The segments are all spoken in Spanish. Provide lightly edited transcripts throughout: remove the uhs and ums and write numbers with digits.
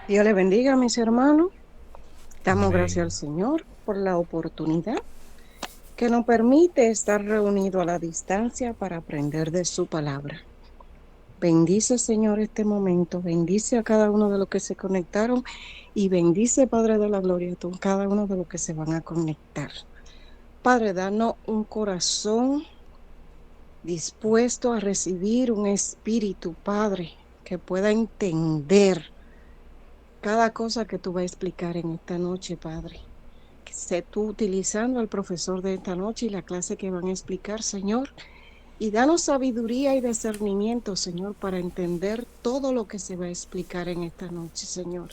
Dios le bendiga, mis hermanos. Damos gracias al Amén. Señor por la oportunidad que nos permite estar reunidos a la distancia para aprender de su palabra. Bendice, Señor, este momento. Bendice a cada uno de los que se conectaron y bendice, Padre de la Gloria, a cada uno de los que se van a conectar. Padre, danos un corazón dispuesto a recibir un espíritu, Padre, que pueda entender cada cosa que tú vas a explicar en esta noche, Padre. Que sé tú utilizando al profesor de esta noche y la clase que van a explicar, Señor. Y danos sabiduría y discernimiento, Señor, para entender todo lo que se va a explicar en esta noche, Señor.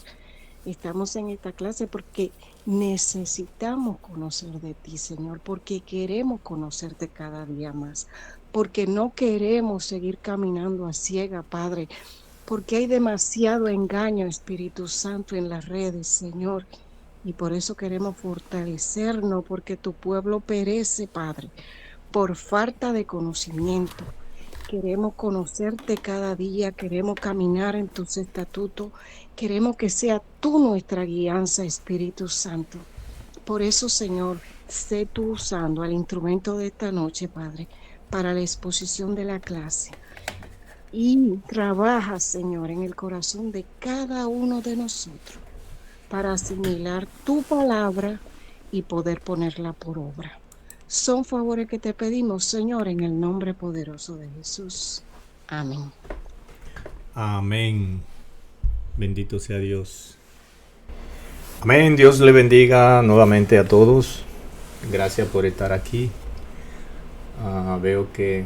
Estamos en esta clase porque necesitamos conocer de ti, Señor, porque queremos conocerte cada día más, porque no queremos seguir caminando a ciega, Padre, porque hay demasiado engaño, Espíritu Santo, en las redes, Señor. Y por eso queremos fortalecernos, porque tu pueblo perece, Padre, por falta de conocimiento. Queremos conocerte cada día, queremos caminar en tus estatutos, queremos que sea tú nuestra guianza, Espíritu Santo. Por eso, Señor, sé tú usando el instrumento de esta noche, Padre, para la exposición de la clase. Y trabaja, Señor, en el corazón de cada uno de nosotros para asimilar tu palabra y poder ponerla por obra. Son favores que te pedimos, Señor, en el nombre poderoso de Jesús. Amén. Amén. Bendito sea Dios. Amén. Dios le bendiga nuevamente a todos. Gracias por estar aquí. Veo que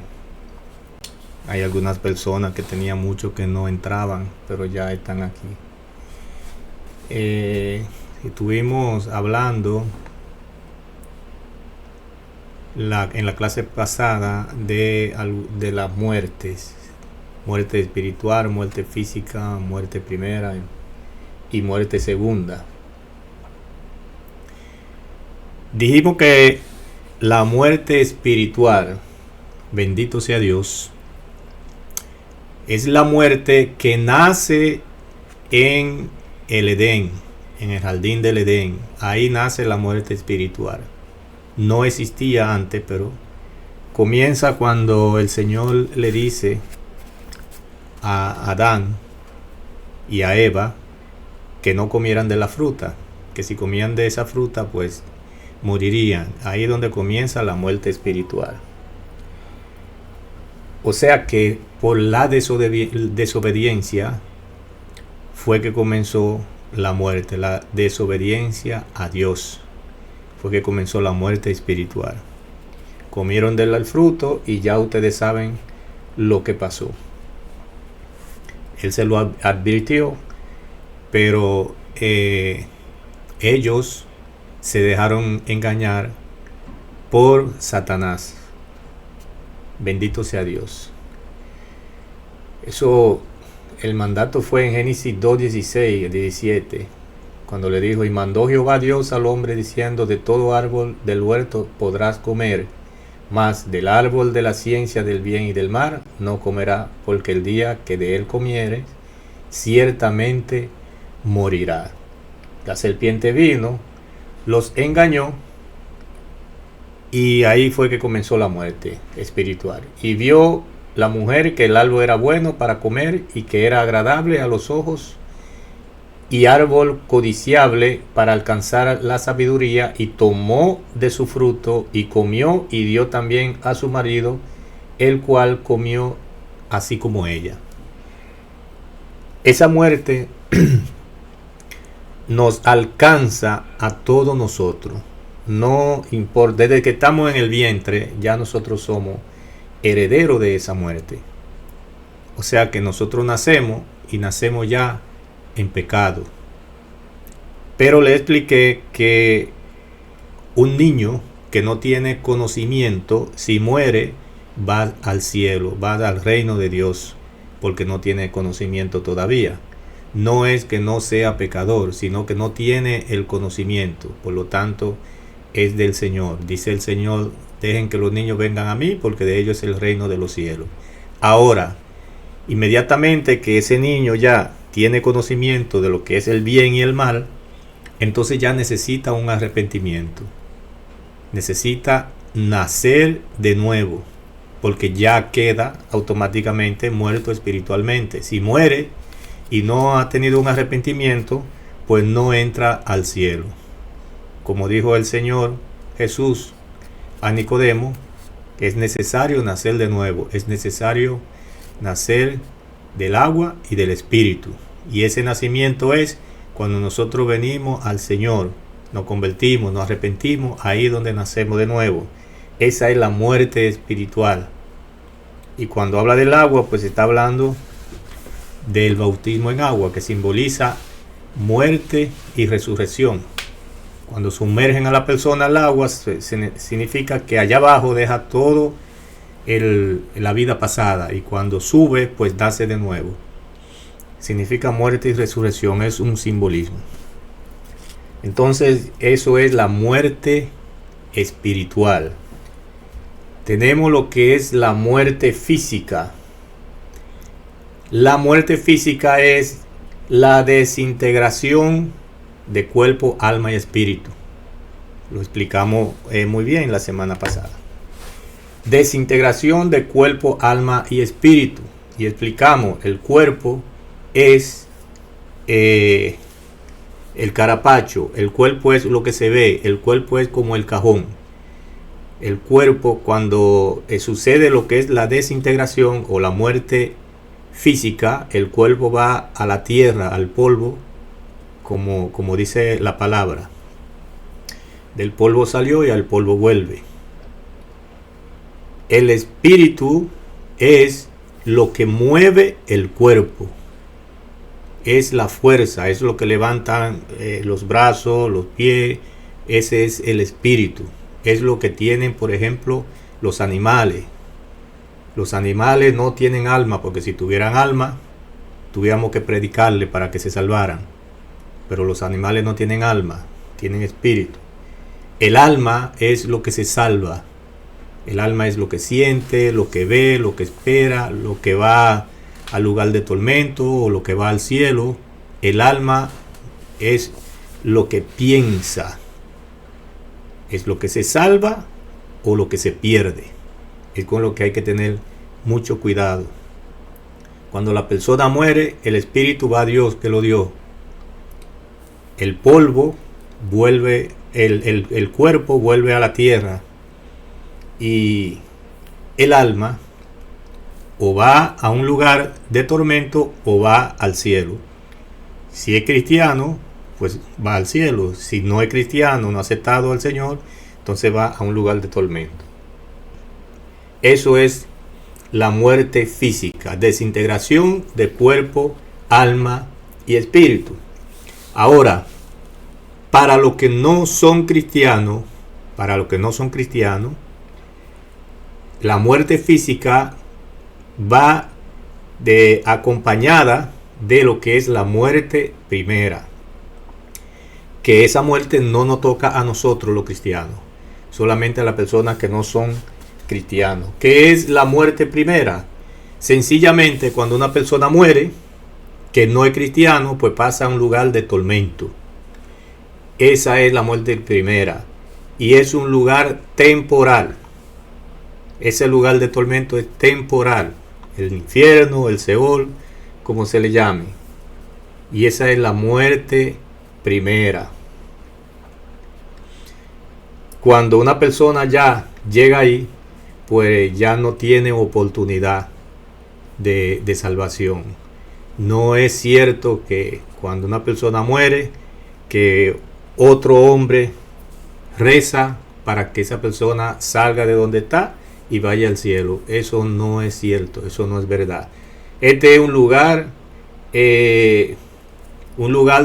hay algunas personas que tenían mucho que no entraban, pero ya están aquí. Estuvimos hablando en la clase pasada de las muertes. Muerte espiritual, muerte física, muerte primera y muerte segunda. Dijimos que la muerte espiritual, bendito sea Dios, es la muerte que nace en el Edén, en el jardín del Edén. Ahí nace la muerte espiritual. No existía antes, pero comienza cuando el Señor le dice a Adán y a Eva que no comieran de la fruta, que si comían de esa fruta pues morirían. Ahí es donde comienza la muerte espiritual. O sea que por la desobediencia fue que comenzó la muerte, la desobediencia a Dios. Fue que comenzó la muerte espiritual. Comieron del fruto y ya ustedes saben lo que pasó. Él se lo advirtió, pero ellos se dejaron engañar por Satanás. Bendito sea Dios. Eso, el mandato fue en Génesis 2:16, 17, cuando le dijo: y mandó Jehová Dios al hombre diciendo: de todo árbol del huerto podrás comer, mas del árbol de la ciencia del bien y del mal no comerá, porque el día que de él comieres, ciertamente morirá. La serpiente vino, los engañó, y ahí fue que comenzó la muerte espiritual. Y vio la mujer que el árbol era bueno para comer y que era agradable a los ojos y árbol codiciable para alcanzar la sabiduría, y tomó de su fruto y comió y dio también a su marido, el cual comió así como ella. Esa muerte nos alcanza a todos nosotros. No importa, desde que estamos en el vientre ya nosotros somos herederos de esa muerte. O sea que nosotros nacemos y nacemos ya en pecado. Pero le expliqué que un niño que no tiene conocimiento, si muere, va al cielo, va al reino de Dios, porque no tiene conocimiento todavía. No es que no sea pecador, sino que no tiene el conocimiento. Por lo tanto, es del Señor. Dice el Señor: dejen que los niños vengan a mí, porque de ellos es el reino de los cielos. Ahora, inmediatamente que ese niño ya tiene conocimiento de lo que es el bien y el mal, entonces ya necesita un arrepentimiento. Necesita nacer de nuevo, porque ya queda automáticamente muerto espiritualmente. Si muere y no ha tenido un arrepentimiento, pues no entra al cielo. Como dijo el Señor Jesús a Nicodemo, es necesario nacer de nuevo, es necesario nacer del agua y del espíritu. Y ese nacimiento es cuando nosotros venimos al Señor, nos convertimos, nos arrepentimos, ahí donde nacemos de nuevo. Esa es la muerte espiritual. Y cuando habla del agua, pues está hablando del bautismo en agua, que simboliza muerte y resurrección. Cuando sumergen a la persona al agua, significa que allá abajo deja todo la vida pasada, y cuando sube, pues nace de nuevo. Significa muerte y resurrección, es un simbolismo. Entonces, eso es la muerte espiritual. Tenemos lo que es la muerte física. La muerte física es la desintegración de cuerpo, alma y espíritu. Lo explicamos muy bien la semana pasada. Desintegración de cuerpo, alma y espíritu. Y explicamos, el cuerpo es el carapacho, el cuerpo es lo que se ve, el cuerpo es como el cajón. El cuerpo, cuando sucede lo que es la desintegración o la muerte física, el cuerpo va a la tierra, al polvo, como dice la palabra. Del polvo salió y al polvo vuelve. El espíritu es lo que mueve el cuerpo. Es la fuerza, es lo que levantan los brazos, los pies. Ese es el espíritu. Es lo que tienen, por ejemplo, los animales. Los animales no tienen alma, porque si tuvieran alma, tuviéramos que predicarle para que se salvaran. Pero los animales no tienen alma, tienen espíritu. El alma es lo que se salva. El alma es lo que siente, lo que ve, lo que espera, lo que va al lugar de tormento o lo que va al cielo. El alma es lo que piensa. Es lo que se salva o lo que se pierde. Es con lo que hay que tener mucho cuidado. Cuando la persona muere, el espíritu va a Dios que lo dio. El polvo vuelve, el cuerpo vuelve a la tierra. Y el alma o va a un lugar de tormento o va al cielo. Si es cristiano, pues va al cielo. Si no es cristiano, no ha aceptado al Señor, entonces va a un lugar de tormento. Eso es la muerte física, desintegración de cuerpo, alma y espíritu. Ahora, para los que no son cristianos, la muerte física va acompañada de lo que es la muerte primera. Que esa muerte no nos toca a nosotros los cristianos, solamente a las personas que no son cristianos. ¿Qué es la muerte primera? Sencillamente, cuando una persona muere, que no es cristiano, pues pasa a un lugar de tormento. Esa es la muerte primera. Y es un lugar temporal. Ese lugar de tormento es temporal. El infierno, el Seol, como se le llame. Y esa es la muerte primera. Cuando una persona ya llega ahí, pues ya no tiene oportunidad de salvación. No es cierto que cuando una persona muere, que otro hombre reza para que esa persona salga de donde está y vaya al cielo. Eso no es cierto, eso no es verdad. Este es un lugar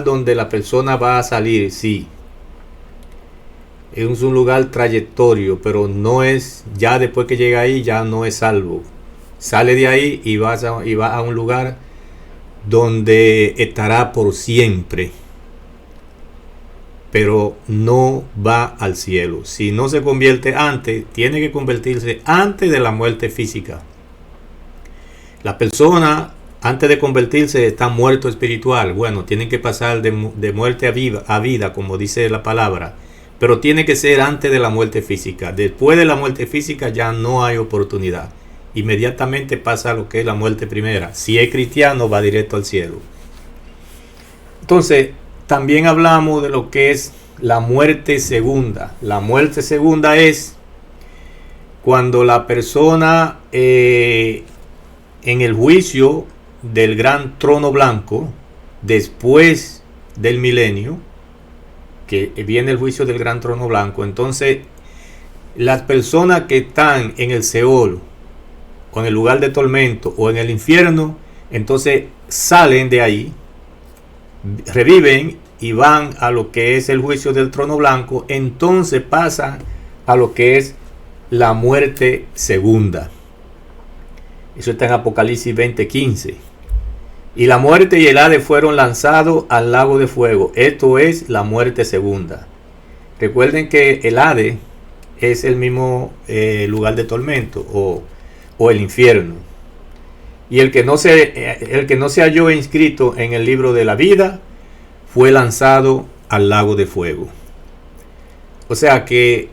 donde la persona va a salir, sí. Es un lugar trayectorio, pero no es, ya después que llega ahí, ya no es salvo. Sale de ahí y va a un lugar donde estará por siempre, pero no va al cielo. Si no se convierte antes, tiene que convertirse antes de la muerte física. La persona antes de convertirse está muerto espiritual. Bueno, tienen que pasar de muerte a vida, como dice la palabra. Pero tiene que ser antes de la muerte física. Después de la muerte física ya no hay oportunidad. Inmediatamente pasa lo que es la muerte primera. Si es cristiano, va directo al cielo. Entonces, también hablamos de lo que es la muerte segunda. La muerte segunda es cuando la persona en el juicio del gran trono blanco, después del milenio, que viene el juicio del gran trono blanco, entonces las personas que están en el Seol, o en el lugar de tormento, o en el infierno, entonces salen de ahí, reviven y van a lo que es el juicio del trono blanco, entonces pasan a lo que es la muerte segunda. Eso está en Apocalipsis 20:15. Y la muerte y el Hades fueron lanzados al lago de fuego. Esto es la muerte segunda. Recuerden que el Hades es el mismo lugar de tormento o el infierno. Y el que no se halló inscrito en el libro de la vida fue lanzado al lago de fuego. O sea que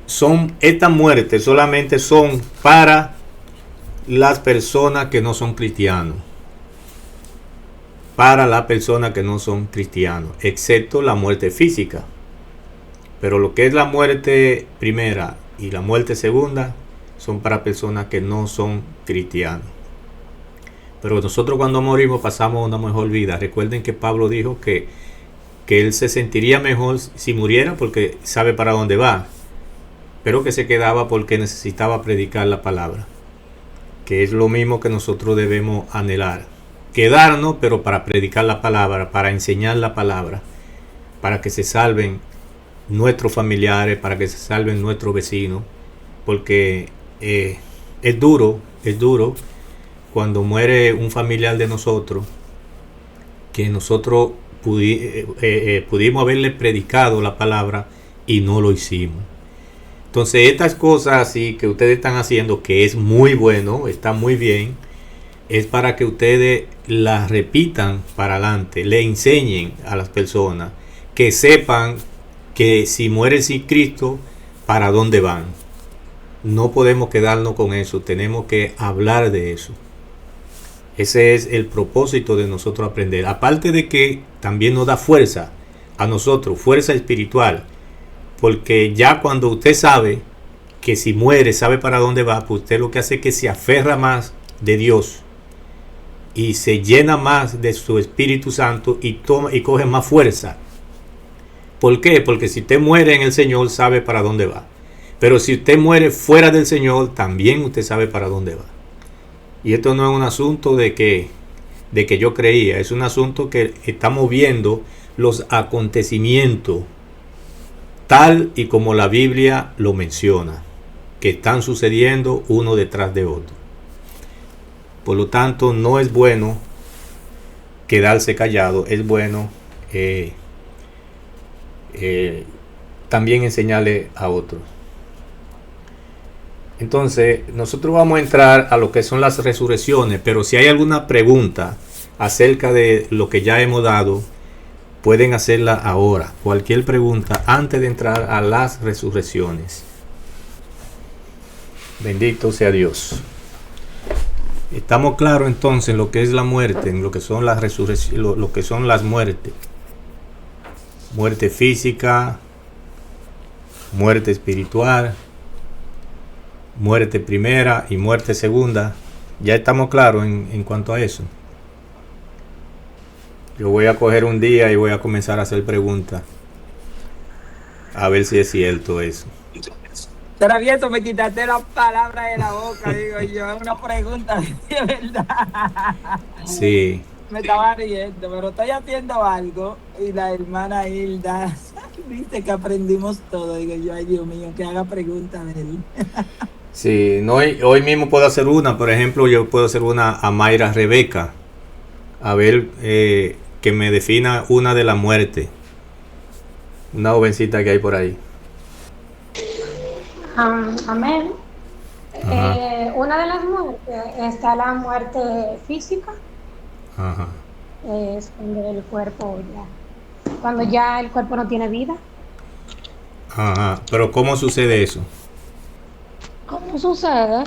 estas muertes solamente son para las personas que no son cristianos. Para las personas que no son cristianos, excepto la muerte física. Pero lo que es la muerte primera y la muerte segunda son para personas que no son cristianos. Pero nosotros cuando morimos pasamos una mejor vida. Recuerden que Pablo dijo que él se sentiría mejor si muriera porque sabe para dónde va, pero que se quedaba porque necesitaba predicar la palabra, que es lo mismo que nosotros debemos anhelar. Quedarnos, pero para predicar la palabra, para enseñar la palabra, para que se salven nuestros familiares, para que se salven nuestros vecinos, porque es duro cuando muere un familiar de nosotros, que nosotros pudimos haberle predicado la palabra y no lo hicimos. Entonces estas cosas así que ustedes están haciendo, que es muy bueno, está muy bien, es para que ustedes las repitan para adelante, le enseñen a las personas, que sepan que si mueren sin Cristo, ¿para dónde van? No podemos quedarnos con eso, tenemos que hablar de eso. Ese es el propósito de nosotros aprender. Aparte de que también nos da fuerza a nosotros, fuerza espiritual, porque ya cuando usted sabe que si muere, sabe para dónde va, pues usted lo que hace es que se aferra más de Dios y se llena más de su Espíritu Santo y coge más fuerza. ¿Por qué? Porque si usted muere en el Señor, sabe para dónde va. Pero si usted muere fuera del Señor, también usted sabe para dónde va. Y esto no es un asunto de que yo creía, es un asunto que estamos viendo los acontecimientos tal y como la Biblia lo menciona, que están sucediendo uno detrás de otro. Por lo tanto, no es bueno quedarse callado, es bueno también enseñarle a otros. Entonces, nosotros vamos a entrar a lo que son las resurrecciones, pero si hay alguna pregunta acerca de lo que ya hemos dado, pueden hacerla ahora. Cualquier pregunta antes de entrar a las resurrecciones. Bendito sea Dios. Estamos claros entonces en lo que es la muerte, en lo que son las resurrecciones, lo que son las muertes. Muerte física, muerte espiritual, muerte primera y muerte segunda. Ya estamos claros en cuanto a eso. Yo voy a coger un día y voy a comenzar a hacer preguntas, a ver si es cierto eso. Travieso, me quitaste las palabras de la boca, digo yo, es una pregunta de verdad. Sí. Me estaba riendo, pero estoy haciendo algo y la hermana Hilda, viste que aprendimos todo, digo yo, ay Dios mío, que haga preguntas de él. Sí, no, hoy mismo puedo hacer una, por ejemplo, yo puedo hacer una a Mayra Rebeca, a ver que me defina una de la muerte, una jovencita que hay por ahí. Amén. Una de las muertes está la muerte física. Ajá. Es cuando el cuerpo cuando ya el cuerpo no tiene vida. Ajá. Pero ¿cómo sucede eso? ¿Cómo sucede?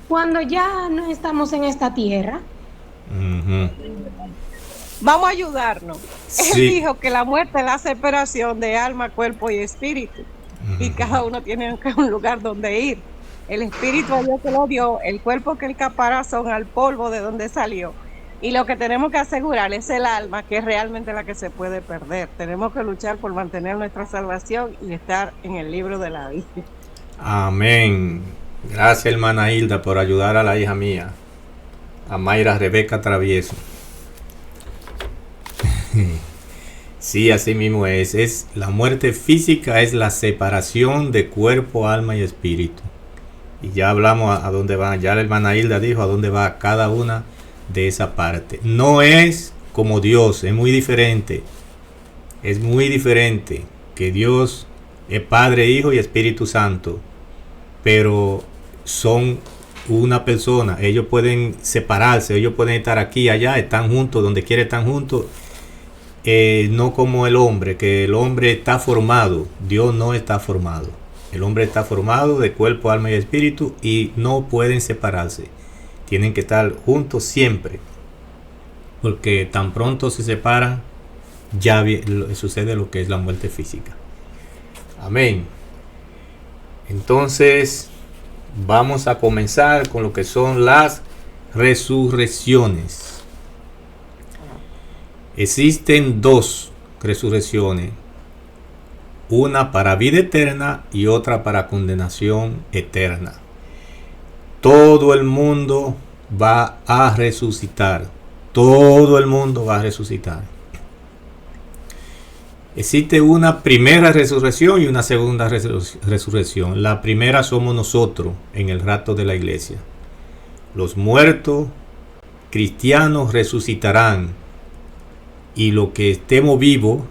Cuando ya no estamos en esta tierra. Ujú. Vamos a ayudarnos. Él Sí. dijo que la muerte es la separación de alma, cuerpo y espíritu. Y cada uno tiene un lugar donde ir. El espíritu a Dios que lo dio, el cuerpo que el caparazón al polvo de donde salió. Y lo que tenemos que asegurar es el alma, que es realmente la que se puede perder. Tenemos que luchar por mantener nuestra salvación y estar en el libro de la vida. Amén. Gracias, hermana Hilda, por ayudar a la hija mía, a Mayra Rebeca Travieso. Sí, así mismo es. La muerte física es la separación de cuerpo, alma y espíritu. Y ya hablamos a dónde va. Ya la hermana Hilda dijo a dónde va cada una de esa parte. No es como Dios, es muy diferente. Es muy diferente que Dios es Padre, Hijo y Espíritu Santo. Pero son una persona. Ellos pueden separarse, ellos pueden estar aquí, allá, están juntos, donde quiera están juntos. No como el hombre, que el hombre está formado. Dios no está formado. El hombre está formado de cuerpo, alma y espíritu y no pueden separarse. Tienen que estar juntos siempre. Porque tan pronto se separan, ya sucede lo que es la muerte física. Amén. Entonces, vamos a comenzar con lo que son las resurrecciones. Existen dos resurrecciones, una para vida eterna y otra para condenación eterna. Todo el mundo va a resucitar. Todo el mundo va a resucitar. Existe una primera resurrección y una segunda resurrección. La primera somos nosotros en el rapto de la iglesia. Los muertos cristianos resucitarán. Y lo que estemos vivos,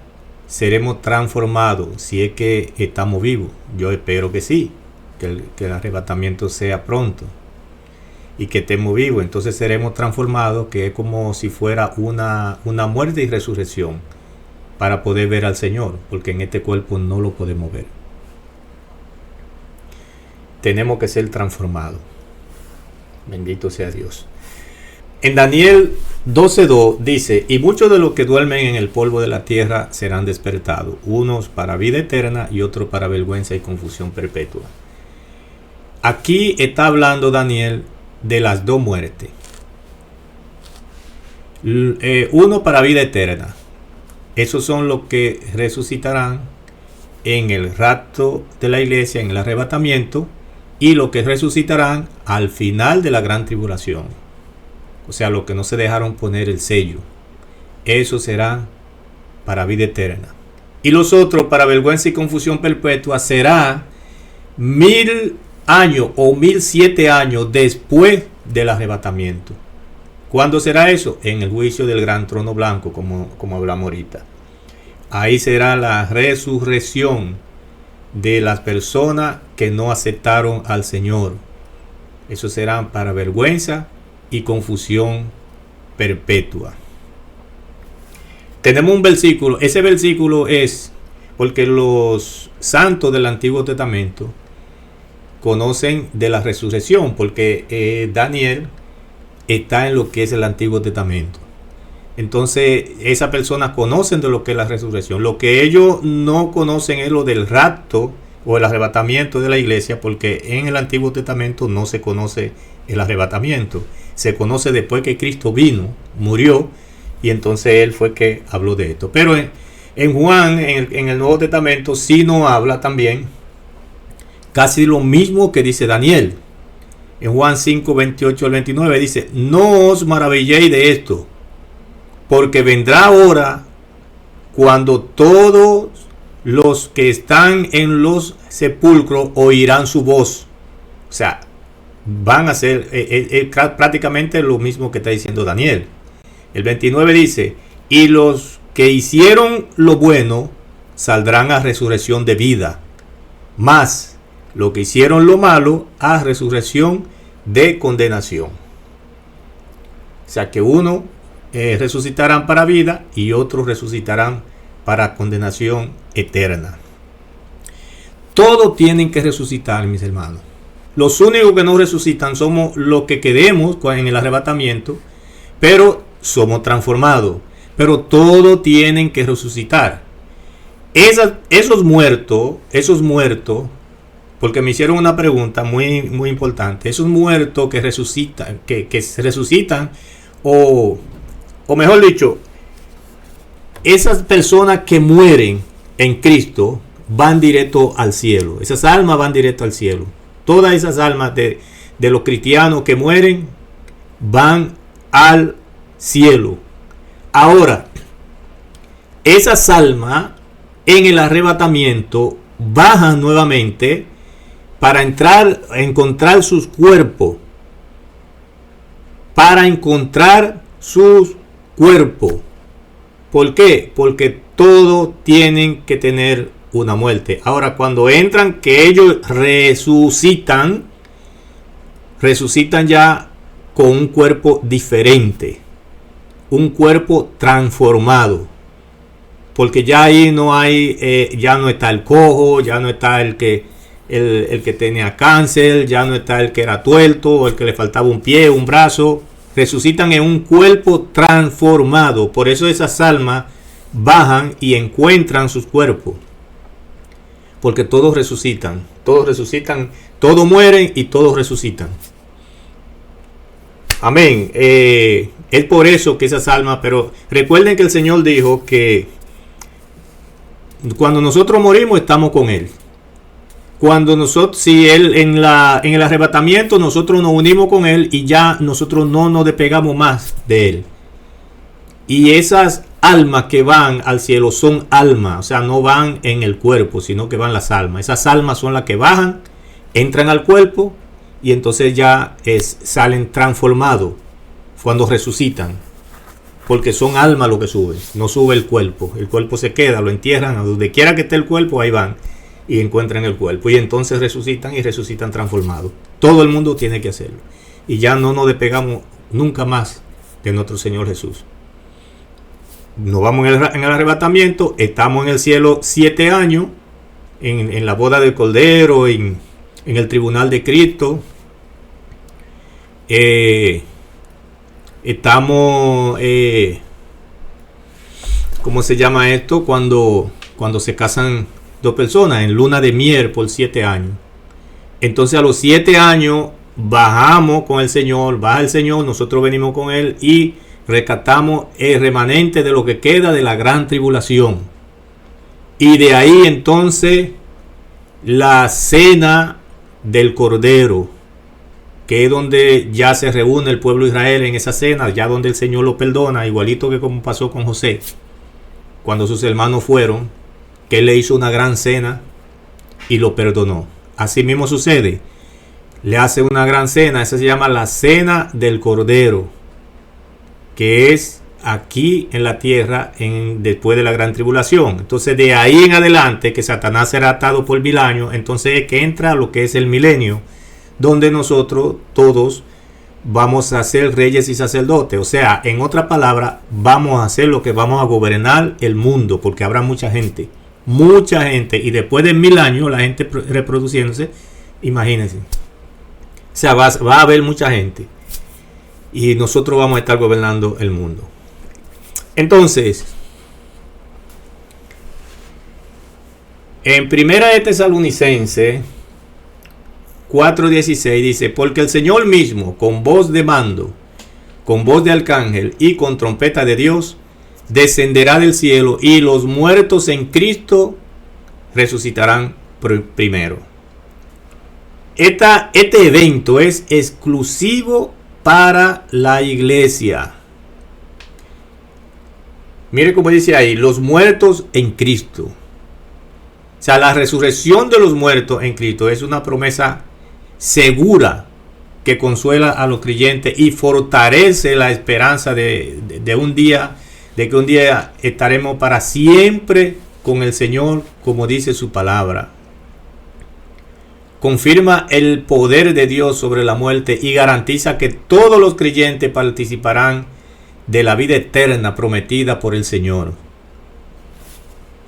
seremos transformados, si es que estamos vivos. Yo espero que sí, que el arrebatamiento sea pronto. Y que estemos vivos, entonces seremos transformados, que es como si fuera una muerte y resurrección, para poder ver al Señor, porque en este cuerpo no lo podemos ver. Tenemos que ser transformados. Bendito sea Dios. En Daniel 12:2 dice: y muchos de los que duermen en el polvo de la tierra serán despertados, unos para vida eterna y otros para vergüenza y confusión perpetua. Aquí está hablando Daniel de las dos muertes. Uno para vida eterna. Esos son los que resucitarán en el rapto de la iglesia, en el arrebatamiento, y los que resucitarán al final de la gran tribulación. O sea, los que no se dejaron poner el sello. Eso será para vida eterna. Y los otros, para vergüenza y confusión perpetua, será 1000 años o 1007 años después del arrebatamiento. ¿Cuándo será eso? En el juicio del gran trono blanco, como hablamos ahorita. Ahí será la resurrección de las personas que no aceptaron al Señor. Eso será para vergüenza y confusión perpetua. Tenemos un versículo. Ese versículo es porque los santos del Antiguo Testamento conocen de la resurrección, porque Daniel está en lo que es el Antiguo Testamento. Entonces esas personas conocen de lo que es la resurrección. Lo que ellos no conocen es lo del rapto o el arrebatamiento de la iglesia, porque en el Antiguo Testamento no se conoce el arrebatamiento. Se conoce después que Cristo vino, murió, y entonces él fue que habló de esto. Pero en Juan, en el Nuevo Testamento, sí nos habla también casi lo mismo que dice Daniel. En Juan 5, 28 al 29 dice: no os maravilléis de esto, porque vendrá hora cuando todos los que están en los sepulcros oirán su voz. O sea, van a ser prácticamente lo mismo que está diciendo Daniel. El 29 dice: y los que hicieron lo bueno saldrán a resurrección de vida, mas los que hicieron lo malo a resurrección de condenación. O sea que uno resucitarán para vida y otros resucitarán para condenación eterna. Todos tienen que resucitar, mis hermanos. Los únicos que no resucitan somos los que quedemos en el arrebatamiento, pero somos transformados. Pero todos tienen que resucitar. Esos muertos, porque me hicieron una pregunta muy, muy importante. Esos muertos que resucitan, que se resucitan, o mejor dicho, esas personas que mueren en Cristo van directo al cielo. Esas almas van directo al cielo. Todas esas almas de los cristianos que mueren van al cielo. Ahora, esas almas en el arrebatamiento bajan nuevamente para encontrar sus cuerpos. Para encontrar sus cuerpos. ¿Por qué? Porque todos tienen que tener una muerte. Ahora, cuando entran, que ellos resucitan ya con un cuerpo diferente, un cuerpo transformado, porque ya ahí no hay, ya no está el cojo, ya no está el que tenía cáncer, ya no está el que era tuerto, o el que le faltaba un pie, un brazo. Resucitan en un cuerpo transformado. Por eso esas almas bajan y encuentran sus cuerpos, porque todos resucitan, todos mueren y todos resucitan. Amén. Es por eso que esas almas, pero recuerden que el Señor dijo que cuando nosotros morimos estamos con Él. Cuando nosotros, si Él en el arrebatamiento, nosotros nos unimos con Él y ya nosotros no nos despegamos más de Él. Y esas almas que van al cielo son almas, o sea, no van en el cuerpo, sino que van las almas. Esas almas son las que bajan, entran al cuerpo y entonces ya salen transformados cuando resucitan. Porque son almas lo que suben, no sube el cuerpo. El cuerpo se queda, lo entierran, a donde quiera que esté el cuerpo, ahí van y encuentran el cuerpo. Y entonces resucitan y resucitan transformados. Todo el mundo tiene que hacerlo. Y ya no nos despegamos nunca más de nuestro Señor Jesús. Nos vamos en el arrebatamiento, estamos en el cielo 7 años, en la boda del Cordero, en el tribunal de Cristo. Estamos, ¿cómo se llama esto? Cuando se casan dos personas, en luna de miel por 7 años. Entonces a los 7 años bajamos con el Señor, baja el Señor, nosotros venimos con Él y rescatamos el remanente de lo que queda de la gran tribulación. Y de ahí entonces la cena del Cordero, que es donde ya se reúne el pueblo de Israel en esa cena, ya donde el Señor lo perdona, igualito que como pasó con José, cuando sus hermanos fueron, que Él le hizo una gran cena y lo perdonó. Así mismo sucede, le hace una gran cena, esa se llama la cena del Cordero, que es aquí en la tierra después de la gran tribulación. Entonces de ahí en adelante, que Satanás será atado por 1000 años, entonces es que entra lo que es el milenio, donde nosotros todos vamos a ser reyes y sacerdotes. O sea, en otra palabra, vamos a hacer lo que vamos a gobernar el mundo, porque habrá mucha gente, y después de 1000 años la gente reproduciéndose, imagínense. O sea, va a haber mucha gente. Y nosotros vamos a estar gobernando el mundo. Entonces, en Primera de Tesalonicenses 4:16 dice: porque el Señor mismo, con voz de mando, con voz de arcángel y con trompeta de Dios, descenderá del cielo, y los muertos en Cristo resucitarán primero. Este evento es exclusivo para la iglesia. Mire cómo dice ahí: los muertos en Cristo. O sea, la resurrección de los muertos en Cristo es una promesa segura que consuela a los creyentes y fortalece la esperanza de que un día estaremos para siempre con el Señor, como dice su palabra. confirma el poder de Dios sobre la muerte y garantiza que todos los creyentes participarán de la vida eterna prometida por el Señor.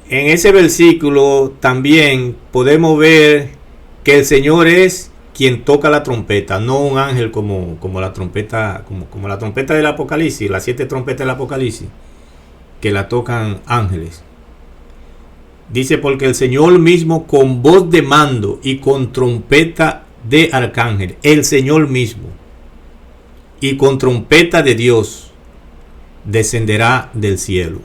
En ese versículo también podemos ver que el Señor es quien toca la trompeta, no un ángel como la trompeta, como la trompeta del Apocalipsis, las 7 trompetas del Apocalipsis, que la tocan ángeles. Dice, porque el Señor mismo con voz de mando y con trompeta de arcángel, el Señor mismo, y con trompeta de Dios, descenderá del cielo.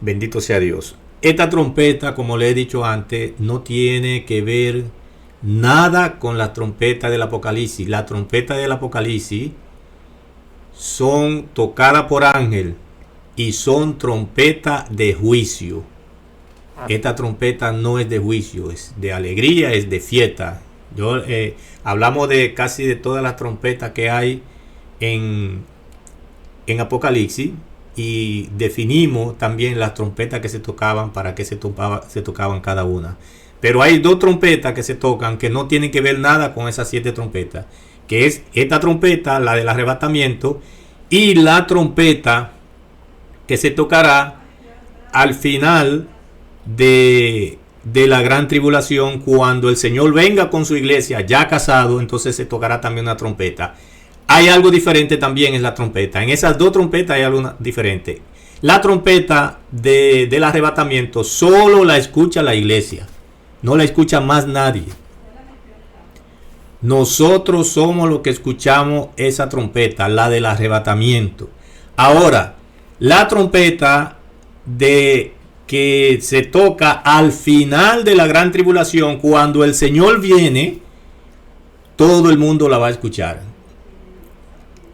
Bendito sea Dios. Esta trompeta, como le he dicho antes, no tiene que ver nada con la trompeta del Apocalipsis. La trompeta del Apocalipsis son tocadas por ángel y son trompeta de juicio. Esta trompeta no es de juicio, es de alegría, es de fiesta. Hablamos de casi de todas las trompetas que hay en Apocalipsis y definimos también las trompetas que se tocaban, para qué se tocaban cada una. Pero hay 2 trompetas que se tocan que no tienen que ver nada con esas 7 trompetas, que es esta trompeta, la del arrebatamiento, y la trompeta que se tocará al final de la gran tribulación, cuando el Señor venga con su iglesia ya casado. Entonces se tocará también una trompeta. Hay algo diferente también en la trompeta. En esas 2 trompetas hay algo diferente. La trompeta del arrebatamiento solo la escucha la iglesia, no la escucha más nadie. Nosotros somos los que escuchamos esa trompeta, la del arrebatamiento. Ahora, la trompeta que se toca al final de la gran tribulación, cuando el Señor viene, todo el mundo la va a escuchar.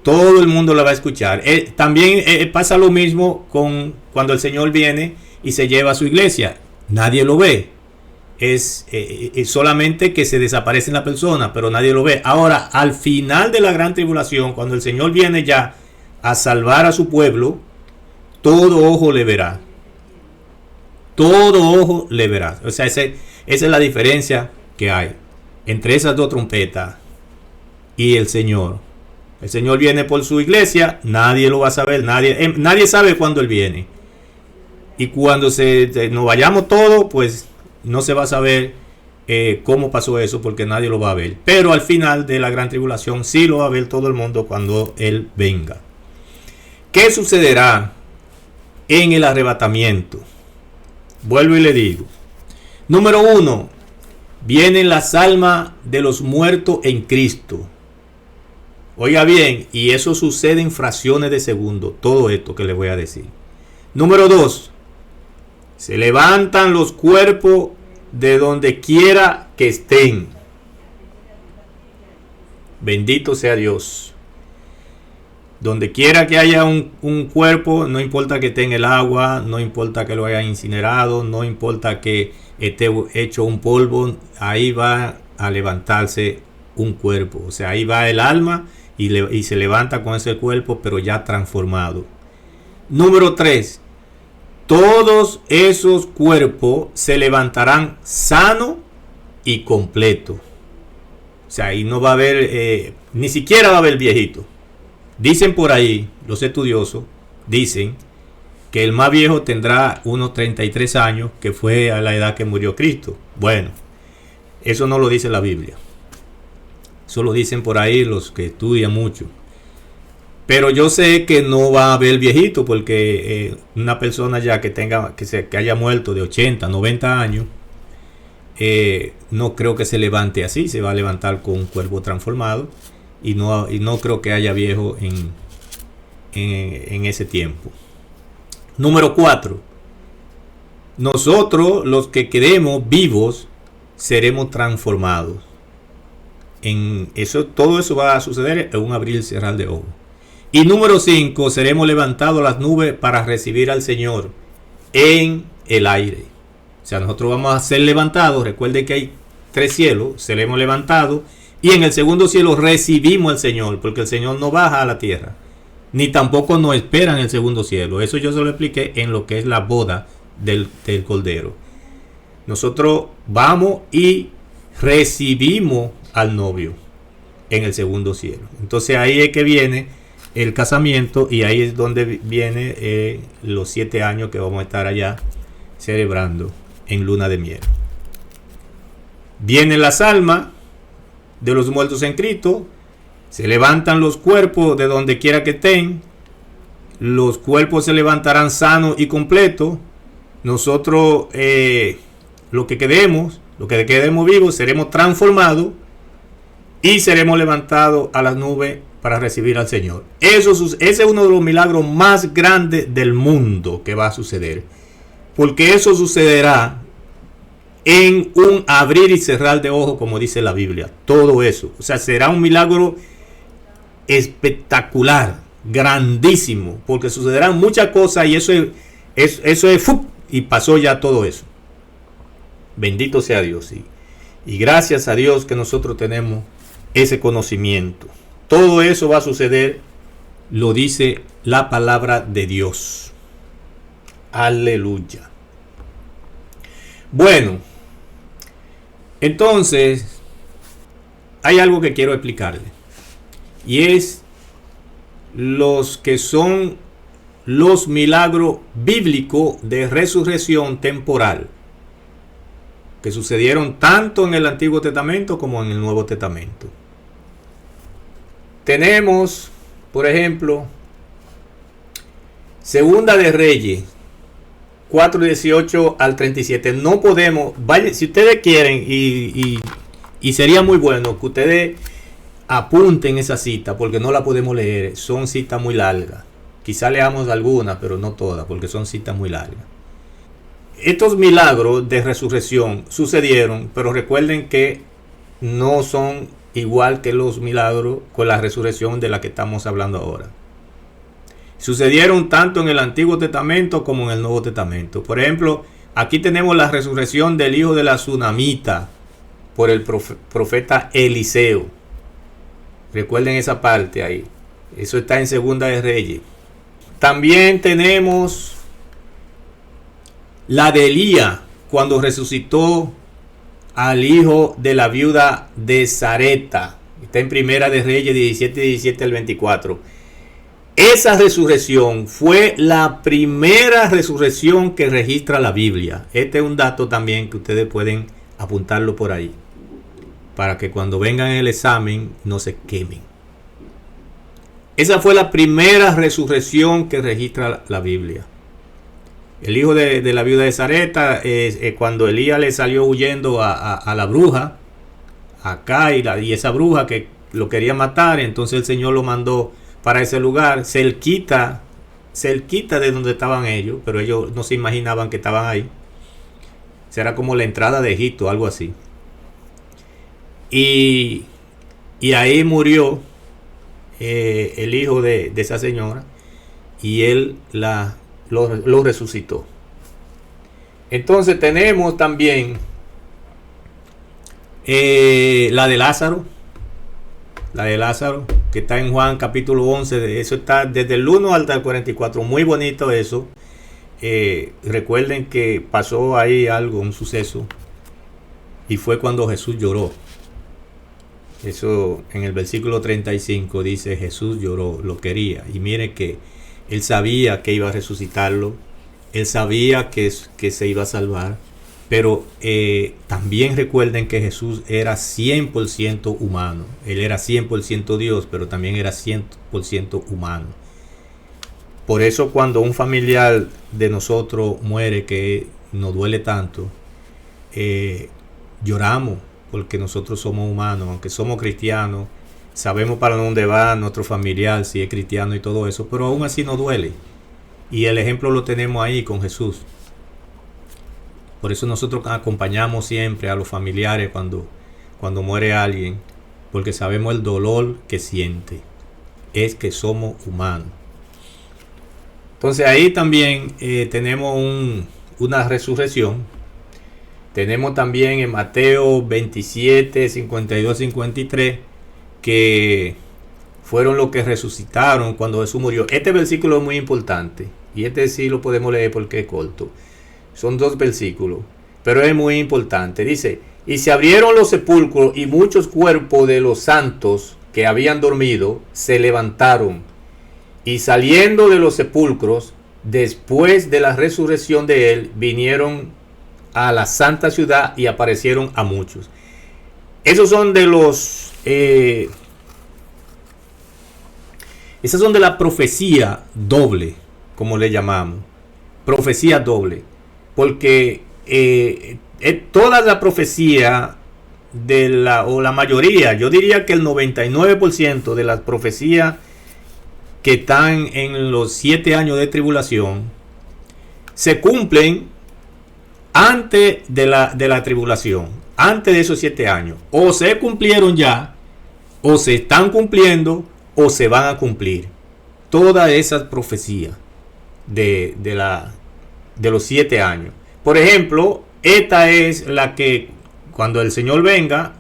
Todo el mundo la va a escuchar. También pasa lo mismo con cuando el Señor viene y se lleva a su iglesia. Nadie lo ve. Es solamente que se desaparece la persona, pero nadie lo ve. Ahora, al final de la gran tribulación, cuando el Señor viene ya a salvar a su pueblo, todo ojo le verá. Todo ojo le verá. O sea, esa es la diferencia que hay entre esas 2 trompetas y el Señor. El Señor viene por su iglesia, nadie lo va a saber, nadie sabe cuándo Él viene. Y cuando nos vayamos todos, pues no se va a saber cómo pasó eso, porque nadie lo va a ver. Pero al final de la gran tribulación sí lo va a ver todo el mundo cuando Él venga. ¿Qué sucederá en el arrebatamiento? Vuelvo y le digo. Número 1, vienen las almas de los muertos en Cristo. Oiga bien, y eso sucede en fracciones de segundo, todo esto que le voy a decir. Número 2, se levantan los cuerpos de donde quiera que estén. Bendito sea Dios. Donde quiera que haya un cuerpo, no importa que esté en el agua, no importa que lo hayan incinerado, no importa que esté hecho un polvo, ahí va a levantarse un cuerpo. O sea, ahí va el alma y se levanta con ese cuerpo, pero ya transformado. Número 3, todos esos cuerpos se levantarán sano y completo. O sea, ahí no va a haber, ni siquiera va a haber viejito. Dicen por ahí, los estudiosos, dicen que el más viejo tendrá unos 33 años, que fue a la edad que murió Cristo. Bueno, eso no lo dice la Biblia. Eso lo dicen por ahí los que estudian mucho. Pero yo sé que no va a haber viejito, porque una persona ya que haya muerto de 80, 90 años, no creo que se levante así. Se va a levantar con un cuerpo transformado. Y no creo que haya viejo en ese tiempo. Número 4. Nosotros, los que quedemos vivos, seremos transformados. Todo eso va a suceder en un abrir y cerrar de ojos. Y número 5, seremos levantados a las nubes para recibir al Señor en el aire. O sea, nosotros vamos a ser levantados. Recuerden que hay 3 cielos. Seremos levantados. Y en el segundo cielo recibimos al Señor, porque el Señor no baja a la tierra, ni tampoco nos espera en el segundo cielo. Eso yo se lo expliqué en lo que es la boda del Cordero. Nosotros vamos y recibimos al novio en el segundo cielo. Entonces ahí es que viene el casamiento y ahí es donde viene los 7 años que vamos a estar allá celebrando en luna de miel. Vienen las almas de los muertos en Cristo, se levantan los cuerpos de donde quiera que estén, los cuerpos se levantarán sanos y completos. Nosotros, lo que quedemos vivos, seremos transformados y seremos levantados a las nubes para recibir al Señor. Ese es uno de los milagros más grandes del mundo que va a suceder, porque eso sucederá en un abrir y cerrar de ojos, como dice la Biblia. Todo eso, o sea, será un milagro espectacular, grandísimo, porque sucederán muchas cosas y eso es y pasó ya todo eso. Bendito sea Dios, y gracias a Dios que nosotros tenemos ese conocimiento. Todo eso va a suceder, lo dice la palabra de Dios. Aleluya. Bueno, entonces hay algo que quiero explicarle, y es los que son los milagros bíblicos de resurrección temporal que sucedieron tanto en el Antiguo Testamento como en el Nuevo Testamento. Tenemos, por ejemplo, Segunda de Reyes 4:18 al 37. No podemos, vaya, si ustedes quieren, y sería muy bueno que ustedes apunten esa cita, porque no la podemos leer, son citas muy largas. Quizá leamos algunas, pero no todas, porque son citas muy largas. Estos milagros de resurrección sucedieron, pero recuerden que no son igual que los milagros con la resurrección de la que estamos hablando ahora. Sucedieron tanto en el Antiguo Testamento como en el Nuevo Testamento. Por ejemplo, aquí tenemos la resurrección del hijo de la Sunamita por el profeta Eliseo. Recuerden esa parte ahí. Eso está en Segunda de Reyes. También tenemos la de Elías cuando resucitó al hijo de la viuda de Sarepta. Está en Primera de Reyes 17 al 24. Esa resurrección fue la primera resurrección que registra la Biblia. Este es un dato también que ustedes pueden apuntarlo por ahí, para que cuando vengan el examen no se quemen. Esa fue la primera resurrección que registra la Biblia. El hijo de la viuda de Sarepta, cuando Elías le salió huyendo a la bruja, acá, y esa bruja que lo quería matar, entonces el Señor lo mandó para ese lugar, cerquita de donde estaban ellos, pero ellos no se imaginaban que estaban ahí. Será como la entrada de Egipto, algo así. Y ahí murió el hijo de esa señora, y él lo resucitó. Entonces tenemos también la de Lázaro, que está en Juan capítulo 11, de eso está desde el 1 hasta el 44, muy bonito eso. Recuerden que pasó ahí algo, un suceso, y fue cuando Jesús lloró. Eso en el versículo 35 dice: Jesús lloró, lo quería, y mire que él sabía que iba a resucitarlo, él sabía que se iba a salvar, pero también recuerden que Jesús era 100% humano. Él era 100% Dios, pero también era 100% humano. Por eso cuando un familiar de nosotros muere, que nos duele tanto, lloramos, porque nosotros somos humanos, aunque somos cristianos, sabemos para dónde va nuestro familiar, si es cristiano y todo eso, pero aún así nos duele. Y el ejemplo lo tenemos ahí con Jesús. Por eso nosotros acompañamos siempre a los familiares cuando muere alguien, porque sabemos el dolor que siente. Es que somos humanos. Entonces ahí también tenemos una resurrección. Tenemos también en Mateo 27, 52, 53, que fueron los que resucitaron cuando Jesús murió. Este versículo es muy importante, y este sí lo podemos leer porque es corto. Son 2 versículos, pero es muy importante. Dice: Y se abrieron los sepulcros y muchos cuerpos de los santos que habían dormido se levantaron. Y saliendo de los sepulcros, después de la resurrección de él, vinieron a la santa ciudad y aparecieron a muchos. Esos son de los... esas son de la profecía doble, como le llamamos. Profecía doble. Porque toda la profecía o la mayoría, yo diría que el 99% de las profecías que están en los 7 años de tribulación se cumplen antes de la tribulación, antes de esos 7 años. O se cumplieron ya, o se están cumpliendo, o se van a cumplir. Todas esas profecías de los 7 años. Por ejemplo, esta es la que cuando el Señor venga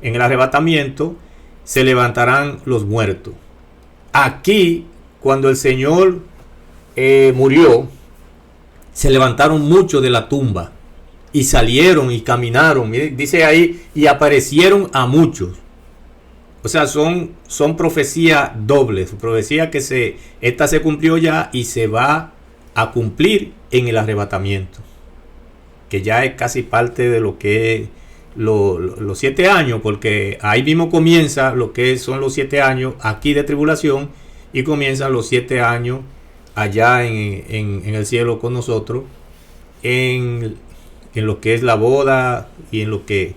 en el arrebatamiento, se levantarán los muertos. Aquí, cuando el Señor murió, se levantaron muchos de la tumba y salieron y caminaron. Dice ahí, y aparecieron a muchos. O sea, son profecías dobles. Profecía que esta se cumplió ya y se va a cumplir en el arrebatamiento. Que ya es casi parte de lo que es los 7 años, porque ahí mismo comienza lo que son los 7 años aquí de tribulación y comienzan los 7 años allá en el cielo con nosotros, en lo que es la boda y en lo que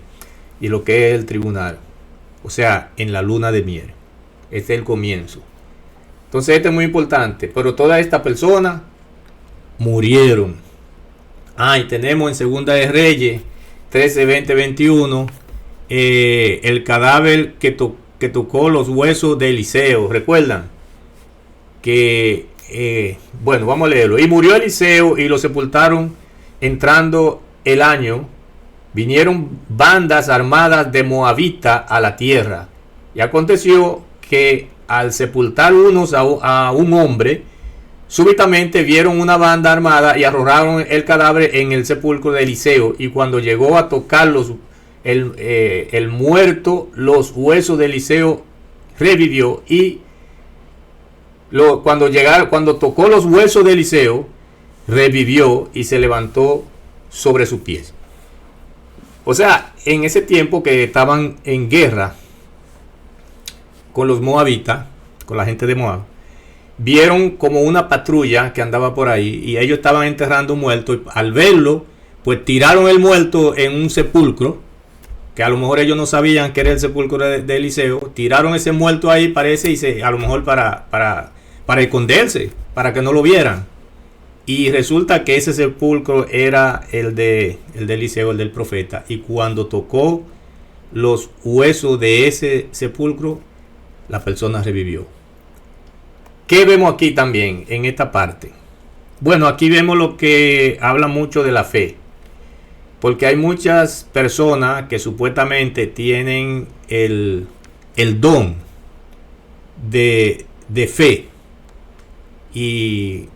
es el tribunal, o sea, en la luna de miel. Este es el comienzo. Entonces esto es muy importante, pero todas estas personas murieron. Y tenemos en Segunda de Reyes 13, 20, 21 el cadáver que tocó los huesos de Eliseo. ¿Recuerdan? Que bueno, vamos a leerlo. Y murió Eliseo y lo sepultaron entrando el año. Vinieron bandas armadas de Moabita a la tierra. Y aconteció que al sepultar unos a un hombre, súbitamente vieron una banda armada y arrojaron el cadáver en el sepulcro de Eliseo. Y cuando llegó a tocar el muerto, los huesos de Eliseo revivió. Y cuando tocó los huesos de Eliseo, revivió y se levantó sobre sus pies. O sea, en ese tiempo que estaban en guerra con los moabitas, con la gente de Moab, vieron como una patrulla que andaba por ahí y ellos estaban enterrando un muerto. Y al verlo, pues tiraron el muerto en un sepulcro, que a lo mejor ellos no sabían que era el sepulcro de Eliseo. Tiraron ese muerto ahí, parece, y a lo mejor para esconderse, para que no lo vieran. Y resulta que ese sepulcro era el de Eliseo, el del profeta. Y cuando tocó los huesos de ese sepulcro, la persona revivió. ¿Qué vemos aquí también en esta parte? Bueno, aquí vemos lo que habla mucho de la fe. Porque hay muchas personas que supuestamente tienen el don de fe. Y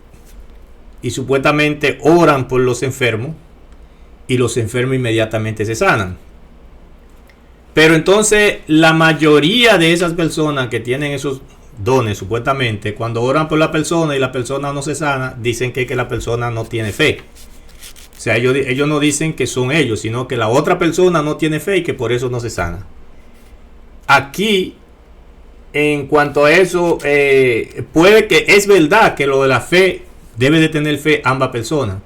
supuestamente oran por los enfermos y los enfermos inmediatamente se sanan. Pero entonces la mayoría de esas personas que tienen esos dones, supuestamente, cuando oran por la persona y la persona no se sana, dicen que la persona no tiene fe. O sea, ellos no dicen que son ellos, sino que la otra persona no tiene fe y que por eso no se sana. Aquí, en cuanto a eso, puede que es verdad que lo de la fe, debe de tener fe ambas personas.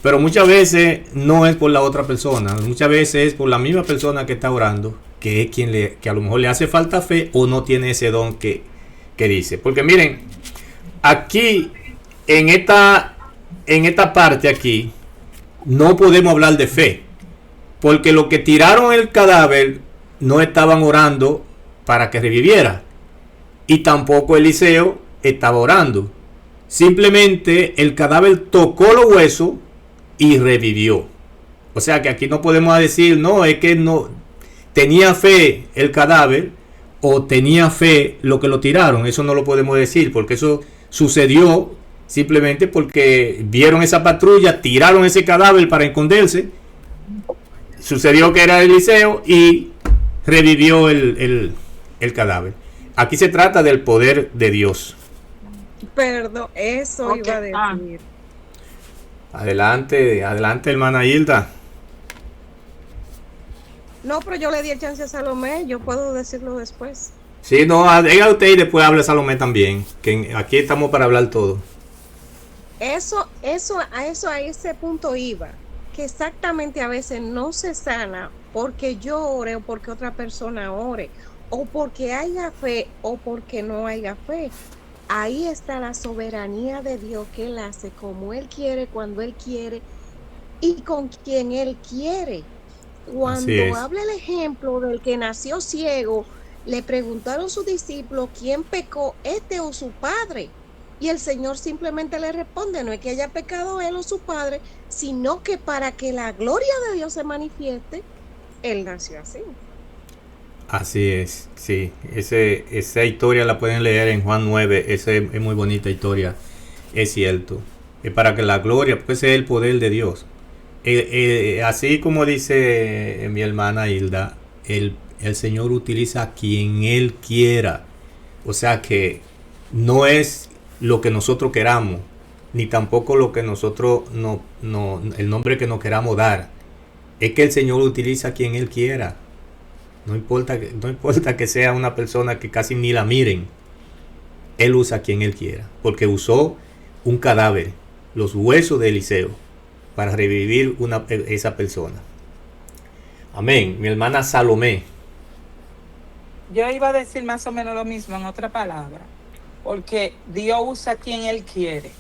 Pero muchas veces no es por la otra persona. Muchas veces es por la misma persona que está orando, que es que a lo mejor le hace falta fe o no tiene ese don que dice. Porque miren, aquí, en esta parte aquí, no podemos hablar de fe. Porque los que tiraron el cadáver no estaban orando para que reviviera. Y tampoco Eliseo estaba orando. Simplemente el cadáver tocó los huesos y revivió. O sea que aquí no podemos decir, no, es que no tenía fe el cadáver o tenía fe lo que lo tiraron. Eso no lo podemos decir, porque eso sucedió simplemente porque vieron esa patrulla, tiraron ese cadáver para esconderse sucedió que era Eliseo y revivió el cadáver. Aquí se trata del poder de Dios. Perdón, eso Ok, iba a decir. Adelante, adelante, hermana Hilda. No, pero yo le di el chance a Salomé, yo puedo decirlo después. Sí, no, diga usted y después hable Salomé también, que aquí estamos para hablar todo. A ese punto iba, que exactamente a veces no se sana porque yo ore o porque otra persona ore, o porque haya fe o porque no haya fe. Ahí está la soberanía de Dios, que Él hace como Él quiere, cuando Él quiere y con quien Él quiere. Cuando habla el ejemplo del que nació ciego, le preguntaron sus discípulos quién pecó, este o su padre. Y el Señor simplemente le responde, no es que haya pecado él o su padre, sino que para que la gloria de Dios se manifieste, él nació así. Así es, sí. Esa historia la pueden leer en Juan 9. Esa es muy bonita historia. Es cierto. Es para que la gloria, porque ese es el poder de Dios. Así como dice mi hermana Hilda, el Señor utiliza a quien Él quiera. O sea que no es lo que nosotros queramos, ni tampoco lo que nosotros el nombre que nos queramos dar. Es que el Señor utiliza a quien Él quiera. No importa que sea una persona que casi ni la miren. Él usa a quien Él quiera. Porque usó un cadáver, los huesos de Eliseo, para revivir esa persona. Amén. Mi hermana Salomé. Yo iba a decir más o menos lo mismo en otra palabra, porque Dios usa a quien Él quiere,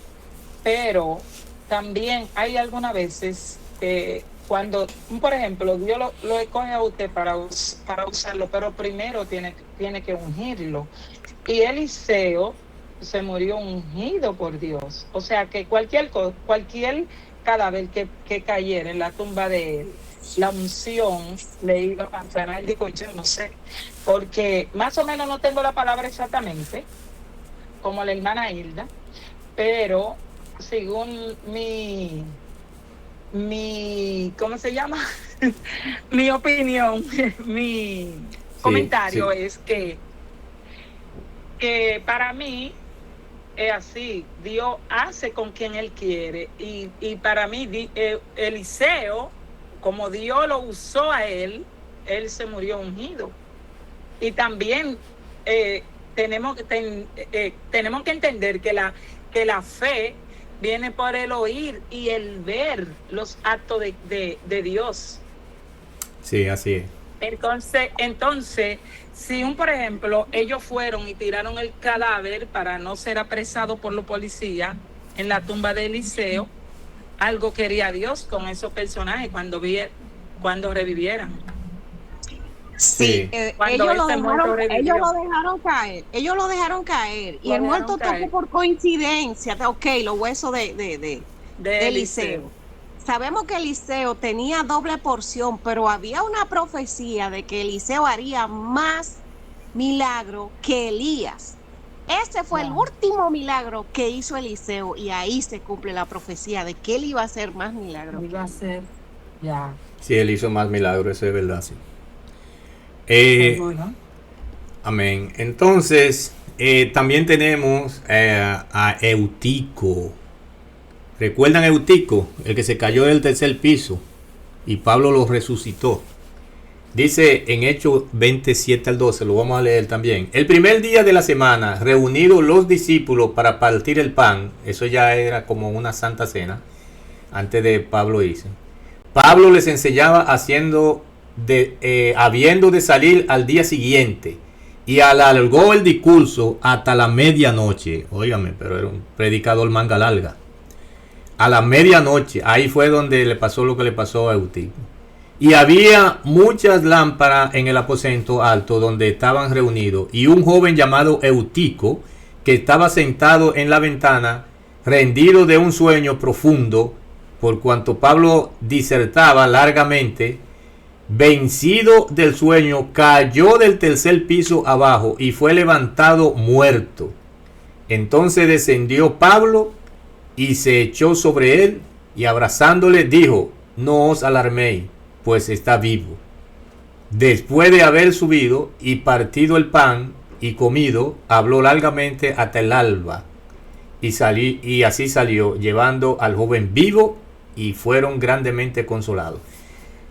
pero también hay algunas veces que cuando, por ejemplo, Dios lo escoge a usted para usarlo, pero primero tiene que ungirlo. Y Eliseo se murió ungido por Dios. O sea que cualquier cadáver que cayera en la tumba de él, la unción le iba a sanar. Digo, yo no sé, porque más o menos no tengo la palabra exactamente, como la hermana Hilda, pero según mi ¿cómo se llama? Mi opinión, mi comentario es que para mí es así, Dios hace con quien Él quiere, y para mí Eliseo, como Dios lo usó a él se murió ungido. Y también tenemos que entender que la fe viene por el oír y el ver los actos de Dios. Sí, así es. Entonces, si por ejemplo, ellos fueron y tiraron el cadáver para no ser apresados por los policías en la tumba de Eliseo, algo quería Dios con esos personajes cuando revivieran. Sí, ellos lo dejaron caer y el muerto tocó por coincidencia, los huesos de Eliseo. Sabemos que Eliseo tenía doble porción, pero había una profecía de que Eliseo haría más milagro que Elías. Ese fue el último milagro que hizo Eliseo, y ahí se cumple la profecía de que él iba a hacer más milagros. Iba a hacer, ya. Sí, él hizo más milagros, eso es verdad, sí. Bueno. Amén. Entonces, también tenemos a Eutico. ¿Recuerdan a Eutico? El que se cayó del tercer piso y Pablo lo resucitó. Dice en Hechos 27 al 12, lo vamos a leer también. El primer día de la semana, reunidos los discípulos para partir el pan, eso ya era como una santa cena, antes de Pablo irse. Pablo les enseñaba habiendo de salir al día siguiente, y alargó el discurso hasta la medianoche. Óigame, pero era un predicador manga larga. A la medianoche, ahí fue donde le pasó lo que le pasó a Eutico. Y había muchas lámparas en el aposento alto donde estaban reunidos, y un joven llamado Eutico, que estaba sentado en la ventana, rendido de un sueño profundo, por cuanto Pablo disertaba largamente, vencido del sueño, cayó del tercer piso abajo y fue levantado muerto. Entonces descendió Pablo y se echó sobre él, y abrazándole dijo: no os alarméis, pues está vivo. Después de haber subido y partido el pan y comido, habló largamente hasta el alba, y así salió, llevando al joven vivo, y fueron grandemente consolados.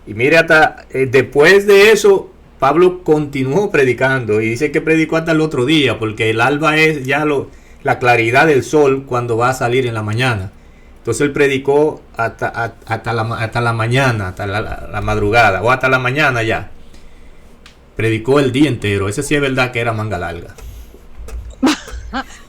Y mire, hasta después de eso, Pablo continuó predicando, y dice que predicó hasta el otro día, porque el alba es ya la claridad del sol cuando va a salir en la mañana. Entonces él predicó hasta la mañana, hasta la madrugada, o hasta la mañana ya. Predicó el día entero. Ese sí es verdad que era manga larga.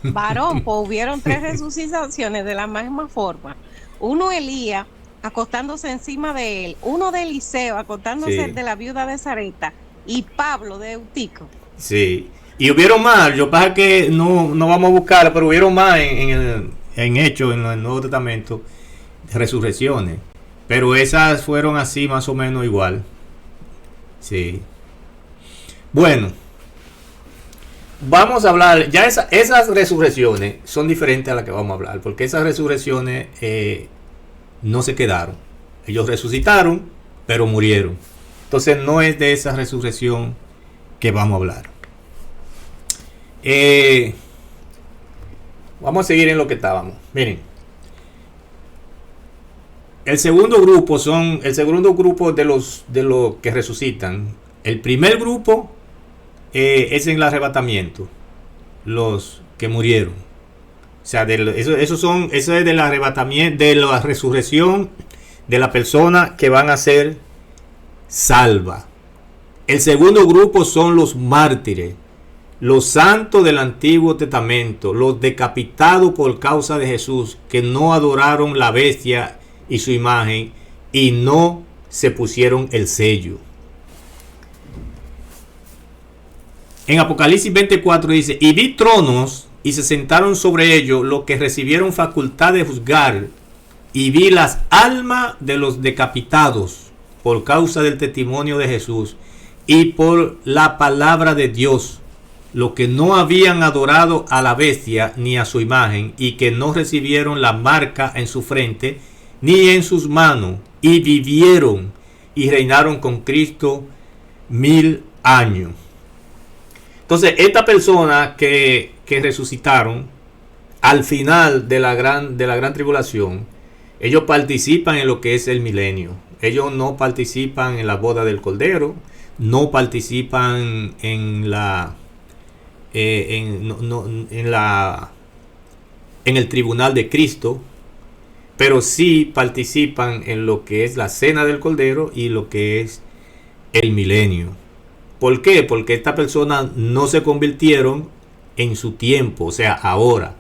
Varón, pues hubieron 3 resucitaciones de la misma forma. Uno Elías acostándose encima de él, uno de Eliseo acostándose de la viuda de Sarepta, y Pablo de Eutico. Sí, y hubieron más. Yo pasa que no vamos a buscar, pero hubieron más en Hechos, en el Nuevo Testamento, resurrecciones. Pero esas fueron así más o menos igual. Sí. Bueno, vamos a hablar, ya esas resurrecciones son diferentes a las que vamos a hablar, porque esas resurrecciones no se quedaron. Ellos resucitaron, pero murieron. Entonces no es de esa resurrección que vamos a hablar. Vamos a seguir en lo que estábamos. Miren, el segundo grupo de los que resucitan. El primer grupo es en el arrebatamiento, los que murieron. O sea, eso es del arrebatamiento, de la resurrección de la persona que van a ser salva. El segundo grupo son los mártires, los santos del Antiguo Testamento, los decapitados por causa de Jesús, que no adoraron la bestia y su imagen y no se pusieron el sello. En Apocalipsis 24 dice: y vi tronos, y se sentaron sobre ellos los que recibieron facultad de juzgar, y vi las almas de los decapitados por causa del testimonio de Jesús y por la palabra de Dios, los que no habían adorado a la bestia ni a su imagen, y que no recibieron la marca en su frente ni en sus manos, y vivieron y reinaron con Cristo 1000 años. Entonces, esta persona que resucitaron al final de la gran tribulación, ellos participan en lo que es el milenio. Ellos no participan en la boda del Cordero, no participan en el tribunal de Cristo, pero sí participan en lo que es la cena del Cordero y lo que es el milenio. ¿Por qué? Porque estas personas no se convirtieron en su tiempo, o sea, ahora.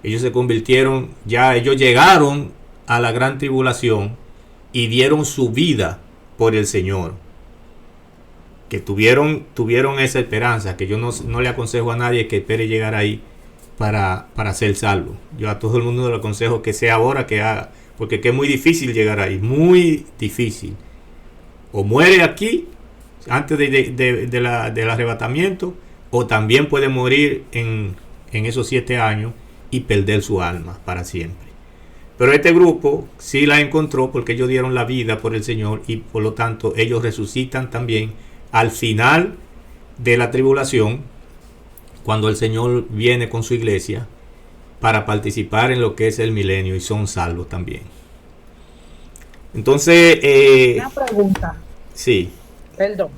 Ellos se convirtieron, ya ellos llegaron a la gran tribulación y dieron su vida por el Señor. Que tuvieron esa esperanza, que yo no le aconsejo a nadie que espere llegar ahí para ser salvo. Yo a todo el mundo le aconsejo que sea ahora que haga, porque que es muy difícil llegar ahí, muy difícil. O muere aquí antes del arrebatamiento, o también puede morir en esos 7 años y perder su alma para siempre. Pero este grupo sí la encontró, porque ellos dieron la vida por el Señor, y por lo tanto ellos resucitan también al final de la tribulación, cuando el Señor viene con su iglesia para participar en lo que es el milenio, y son salvos también. Entonces, una pregunta. Sí. Perdón,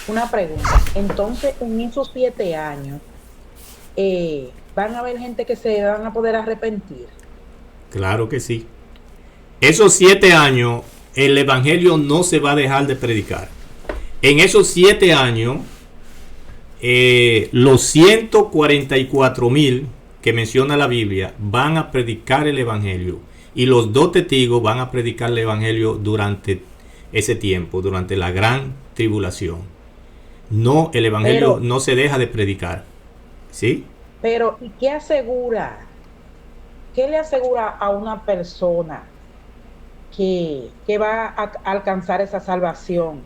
una pregunta. Entonces, en esos 7 años, ¿van a haber gente que se van a poder arrepentir? Claro que sí. Esos 7 años, el evangelio no se va a dejar de predicar. En esos 7 años, los 144,000 que menciona la Biblia van a predicar el evangelio, y los 2 testigos van a predicar el evangelio durante ese tiempo, durante la gran tribulación. No, el evangelio no se deja de predicar. ¿Sí? Pero, ¿y qué asegura? ¿Qué le asegura a una persona que va a alcanzar esa salvación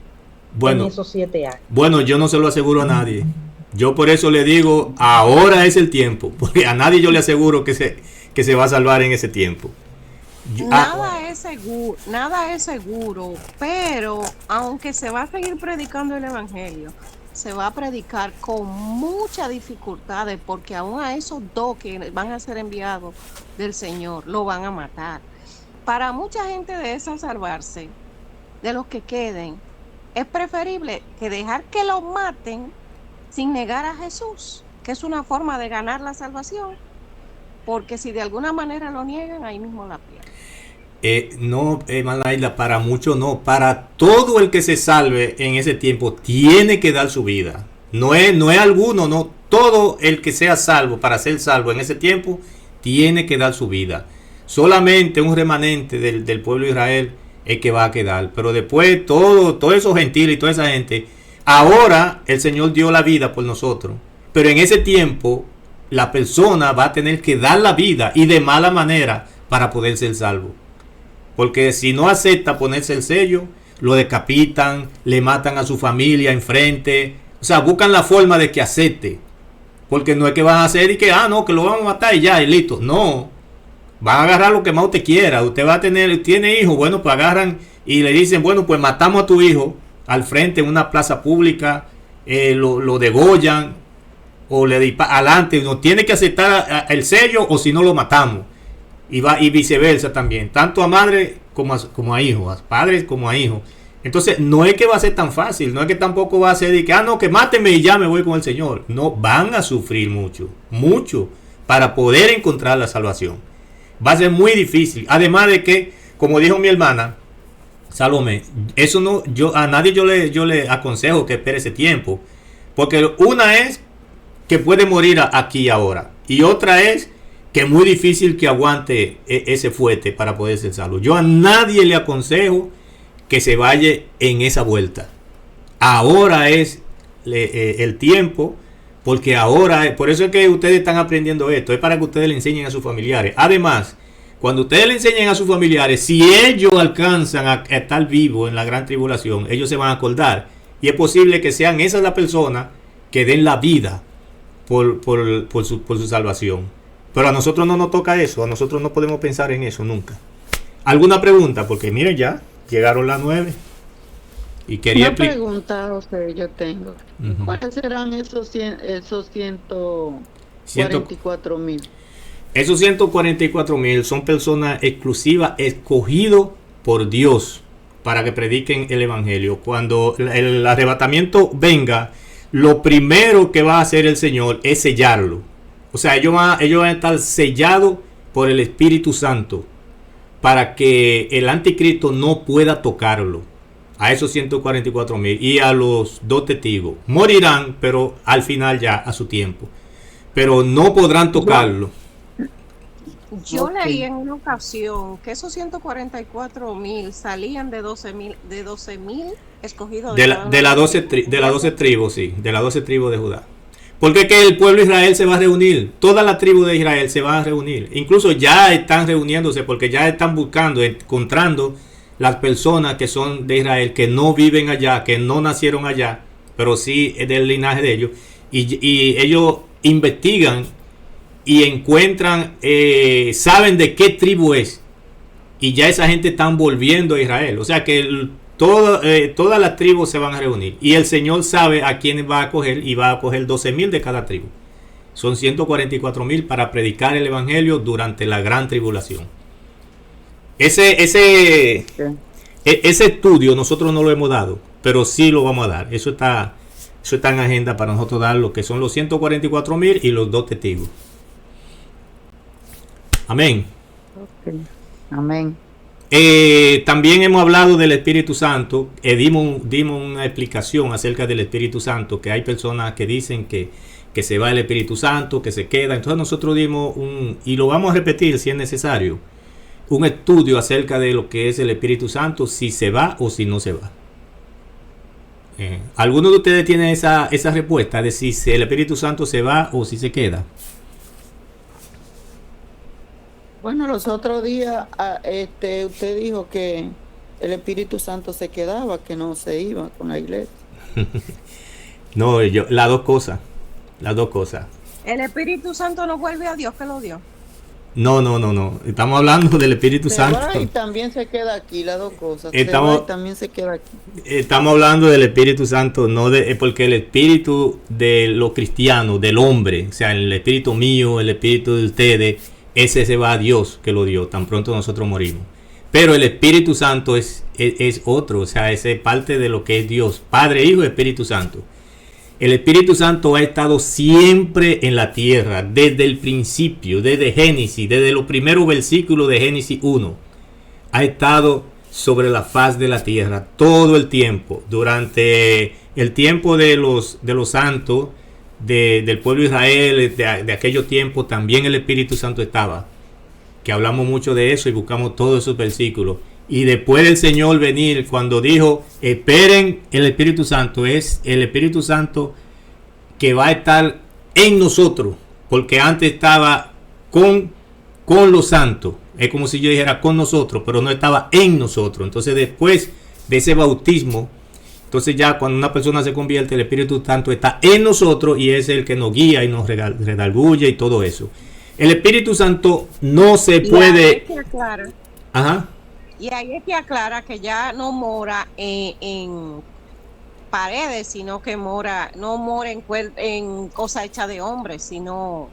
en esos 7 años? Bueno, yo no se lo aseguro a nadie. Yo por eso le digo, ahora es el tiempo, porque a nadie yo le aseguro que se va a salvar en ese tiempo. Nada es seguro, pero aunque se va a seguir predicando el evangelio, se va a predicar con muchas dificultades, porque aún a esos dos que van a ser enviados del Señor, lo van a matar. Para mucha gente de esa salvarse, de los que queden, es preferible que dejar que los maten sin negar a Jesús, que es una forma de ganar la salvación, porque si de alguna manera lo niegan, ahí mismo la pierden. No, Manaila, para muchos no, para todo el que se salve en ese tiempo tiene que dar su vida. No es alguno, no, todo el que sea salvo, para ser salvo en ese tiempo, tiene que dar su vida. Solamente un remanente del pueblo de Israel es que va a quedar, pero después todos esos gentiles y toda esa gente, ahora el Señor dio la vida por nosotros, pero en ese tiempo la persona va a tener que dar la vida, y de mala manera, para poder ser salvo. Porque si no acepta ponerse el sello, lo decapitan, le matan a su familia enfrente. O sea, buscan la forma de que acepte. Porque no es que van a hacer y que, no, que lo van a matar y ya, y listo. No. Van a agarrar lo que más usted quiera. Usted va a tiene hijos, bueno, pues agarran y le dicen, bueno, pues matamos a tu hijo al frente en una plaza pública, lo degollan o le disparan adelante. No tiene que aceptar el sello, o si no lo matamos. Y viceversa también, tanto a madre como a hijos, a padres como a hijos. Entonces no es que va a ser tan fácil, no es que tampoco va a ser de que, no, que mátenme y ya me voy con el Señor. No, van a sufrir mucho para poder encontrar la salvación. Va a ser muy difícil. Además de que, como dijo mi hermana Salomé, eso no, a nadie yo le aconsejo que espere ese tiempo, porque una es que puede morir aquí ahora, y otra es que es muy difícil que aguante ese fuerte para poder ser salvo. Yo a nadie le aconsejo que se vaya en esa vuelta. Ahora es el tiempo, porque ahora, por eso es que ustedes están aprendiendo esto, es para que ustedes le enseñen a sus familiares. Además, cuando ustedes le enseñen a sus familiares, si ellos alcanzan a estar vivos en la gran tribulación, ellos se van a acordar, y es posible que sean esas las personas que den la vida por su salvación. Pero a nosotros no nos toca eso, a nosotros no podemos pensar en eso nunca. ¿Alguna pregunta? Porque miren, ya llegaron las 9 y quería una pregunta, José, yo tengo. ¿Cuáles serán esos 144,000? Esos 144,000 son personas exclusivas, escogidos por Dios para que prediquen el evangelio. Cuando el arrebatamiento venga, lo primero que va a hacer el Señor es sellarlo. O sea, ellos van a estar sellados por el Espíritu Santo para que el anticristo no pueda tocarlo. A esos 144,000 y a los 2 testigos. Morirán, pero al final ya a su tiempo. Pero no podrán tocarlo. Yo leí en una ocasión que esos 144,000 salían de 12,000 escogidos de las 12 tribus, sí, de las 12 tribus de Judá. Porque es que el pueblo de Israel se va a reunir, toda la tribu de Israel se va a reunir. Incluso ya están reuniéndose porque ya están encontrando las personas que son de Israel, que no viven allá, que no nacieron allá, pero sí es del linaje de ellos. Y ellos investigan y encuentran, saben de qué tribu es. Y ya esa gente están volviendo a Israel. O sea que todas las tribus se van a reunir. Y el Señor sabe a quiénes va a coger, y va a coger 12,000 de cada tribu. Son 144,000 para predicar el evangelio durante la gran tribulación. Ese estudio nosotros no lo hemos dado, pero sí lo vamos a dar. Eso está en agenda para nosotros dar lo que son los 144,000 y los 2 testigos. Amén. Okay. Amén. También hemos hablado del Espíritu Santo. Dimos una explicación acerca del Espíritu Santo, que hay personas que dicen que se va el Espíritu Santo, que se queda. Entonces nosotros dimos y lo vamos a repetir si es necesario, un estudio acerca de lo que es el Espíritu Santo, si se va o si no se va. ¿Alguno de ustedes tiene esa respuesta de si el Espíritu Santo se va o si se queda? Bueno, los otros días usted dijo que el Espíritu Santo se quedaba, que no se iba con la iglesia. No, las dos cosas. El Espíritu Santo no vuelve a Dios que lo dio. No. Estamos hablando del Espíritu Se Santo. va y también se queda aquí, las dos cosas. Estamos- Se va y también se queda aquí. Estamos hablando del Espíritu Santo, no de, porque el espíritu de los cristianos, del hombre, o sea, el espíritu mío, el espíritu de ustedes, ese se va a Dios que lo dio, tan pronto nosotros morimos. Pero el Espíritu Santo es otro, o sea, es parte de lo que es Dios, Padre, Hijo y Espíritu Santo. El Espíritu Santo ha estado siempre en la tierra, desde el principio, desde Génesis, desde los primeros versículos de Génesis 1. Ha estado sobre la faz de la tierra todo el tiempo. Durante el tiempo de los santos, del pueblo de Israel, de aquellos tiempos, también el Espíritu Santo estaba. Que hablamos mucho de eso y buscamos todos esos versículos. Y después del Señor venir, cuando dijo, esperen el Espíritu Santo, es el Espíritu Santo que va a estar en nosotros, porque antes estaba con los santos, es como si yo dijera con nosotros, pero no estaba en nosotros. Entonces después de ese bautismo, entonces ya cuando una persona se convierte, el Espíritu Santo está en nosotros y es el que nos guía y nos redarguye y todo eso. El Espíritu Santo no se puede... Ajá. Y ahí es que aclara que ya no mora en paredes, sino que no mora en cosas hechas de hombres, sino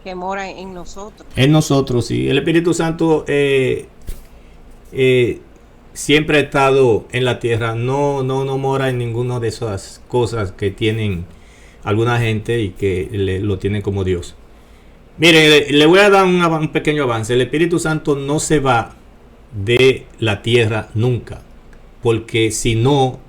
que mora en nosotros. En nosotros, sí. El Espíritu Santo siempre ha estado en la tierra. No mora en ninguna de esas cosas que tienen alguna gente y que lo tienen como Dios. Mire, le voy a dar un pequeño avance. El Espíritu Santo no se va de la tierra nunca, porque si no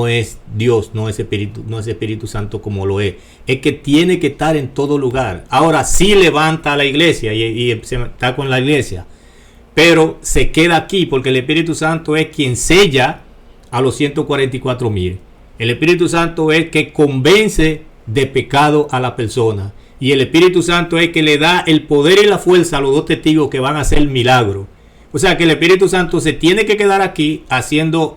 es Dios, no es Espíritu Santo como lo es que tiene que estar en todo lugar. Ahora sí levanta a la iglesia y está con la iglesia, pero se queda aquí porque el Espíritu Santo es quien sella a los 144,000. El Espíritu Santo es que convence de pecado a la persona, y el Espíritu Santo es que le da el poder y la fuerza a los dos testigos que van a hacer el milagro. O sea que el Espíritu Santo se tiene que quedar aquí haciendo,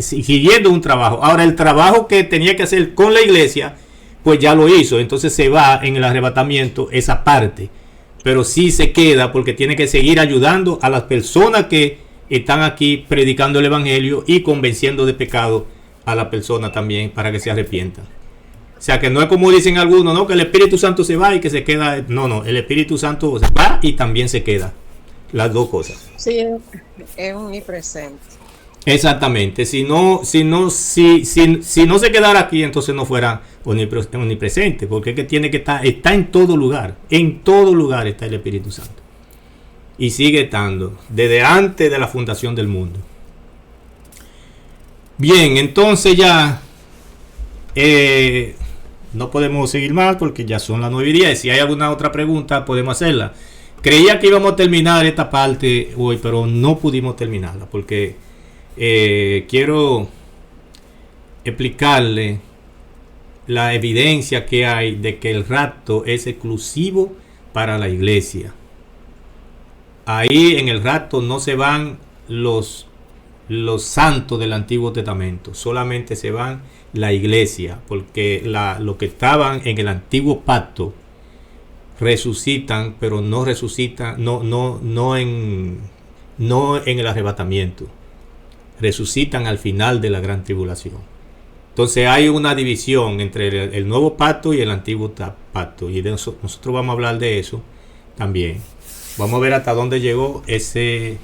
siguiendo un trabajo. Ahora el trabajo que tenía que hacer con la iglesia, pues ya lo hizo. Entonces se va en el arrebatamiento esa parte. Pero sí se queda porque tiene que seguir ayudando a las personas que están aquí predicando el Evangelio y convenciendo de pecado a la persona también para que se arrepientan. O sea que no es como dicen algunos, ¿no? Que el Espíritu Santo se va y que se queda. No, el Espíritu Santo se va y también se queda. Las dos cosas. Sí, es omnipresente. Exactamente. Si no se quedara aquí, entonces no fuera omnipresente, porque es que tiene que estar, está en todo lugar. En todo lugar está el Espíritu Santo. Y sigue estando desde antes de la fundación del mundo. Bien, entonces ya no podemos seguir más porque ya son las 9:10. Si hay alguna otra pregunta, podemos hacerla. Creía que íbamos a terminar esta parte hoy, pero no pudimos terminarla porque quiero explicarle la evidencia que hay de que el rapto es exclusivo para la iglesia. Ahí en el rapto no se van los santos del Antiguo Testamento, solamente se van la iglesia, porque los que estaban en el antiguo pacto resucitan, pero no resucitan, no en el arrebatamiento, resucitan al final de la gran tribulación. Entonces hay una división entre el nuevo pacto y el antiguo pacto, y nosotros vamos a hablar de eso también. Vamos a ver hasta dónde llegó ese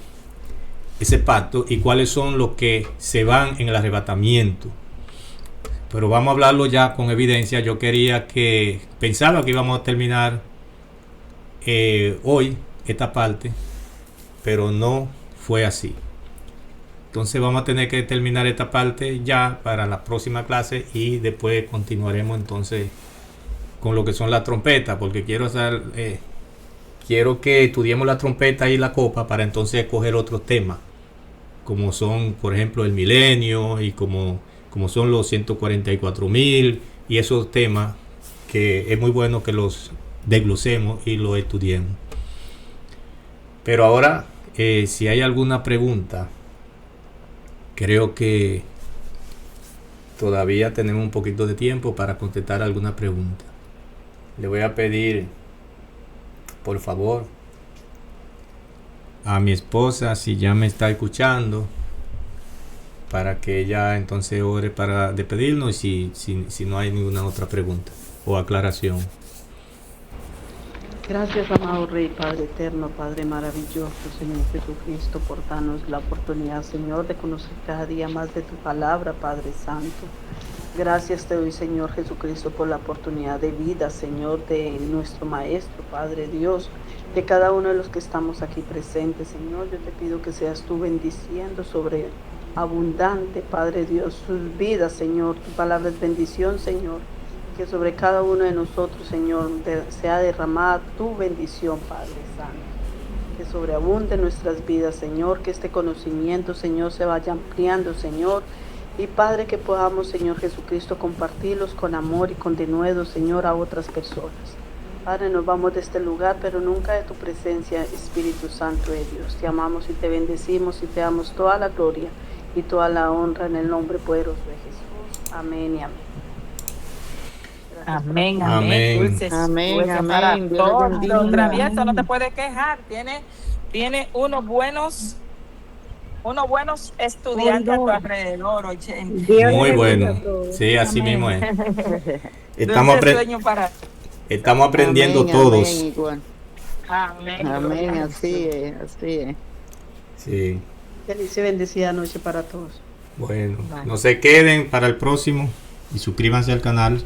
pacto y cuáles son los que se van en el arrebatamiento. Pero vamos a hablarlo ya con evidencia. Yo pensaba que íbamos a terminar hoy esta parte, pero no fue así. Entonces vamos a tener que terminar esta parte ya para la próxima clase y después continuaremos entonces con lo que son las trompetas, porque quiero que estudiemos la trompeta y la copa para entonces escoger otros temas, como son por ejemplo el milenio y como son los 144,000 y esos temas que es muy bueno que los desglosemos y los estudiemos. Pero ahora si hay alguna pregunta, creo que todavía tenemos un poquito de tiempo para contestar alguna pregunta. Le voy a pedir, por favor, a mi esposa, si ya me está escuchando, para que ella entonces ore para despedirnos, y si no hay ninguna otra pregunta o aclaración. Gracias, amado Rey, Padre eterno, Padre maravilloso, Señor Jesucristo, por darnos la oportunidad, Señor, de conocer cada día más de tu palabra, Padre Santo. Gracias te doy, Señor Jesucristo, por la oportunidad de vida, Señor, de nuestro Maestro, Padre Dios, de cada uno de los que estamos aquí presentes, Señor. Yo te pido que seas tú bendiciendo sobre abundante, Padre Dios, sus vidas, Señor. Tu palabra es bendición, Señor. Que sobre cada uno de nosotros, Señor, sea derramada tu bendición, Padre Santo. Que sobreabunde nuestras vidas, Señor. Que este conocimiento, Señor, se vaya ampliando, Señor. Y Padre, que podamos, Señor Jesucristo, compartirlos con amor y con denuedo, Señor, a otras personas. Padre, nos vamos de este lugar, pero nunca de tu presencia, Espíritu Santo de Dios. Te amamos y te bendecimos y te damos toda la gloria y toda la honra en el nombre poderoso de Jesús. Amén y amén. Amén, Amén. amén. Dulces, Amén, dulces amén. para Dios le todos. bendiga. Don Travieso, no te puedes quejar. Tiene unos buenos estudiantes a tu alrededor, oye. Muy bueno. Sí, así Amén. mismo es. Dulce sueño para. Estamos aprendiendo Amén, todos. amén, igual. Amén. Amén, así es, así es. Sí. Feliz y bendecida noche para todos. Bueno, Vale. no se queden para el próximo y suscríbanse al canal.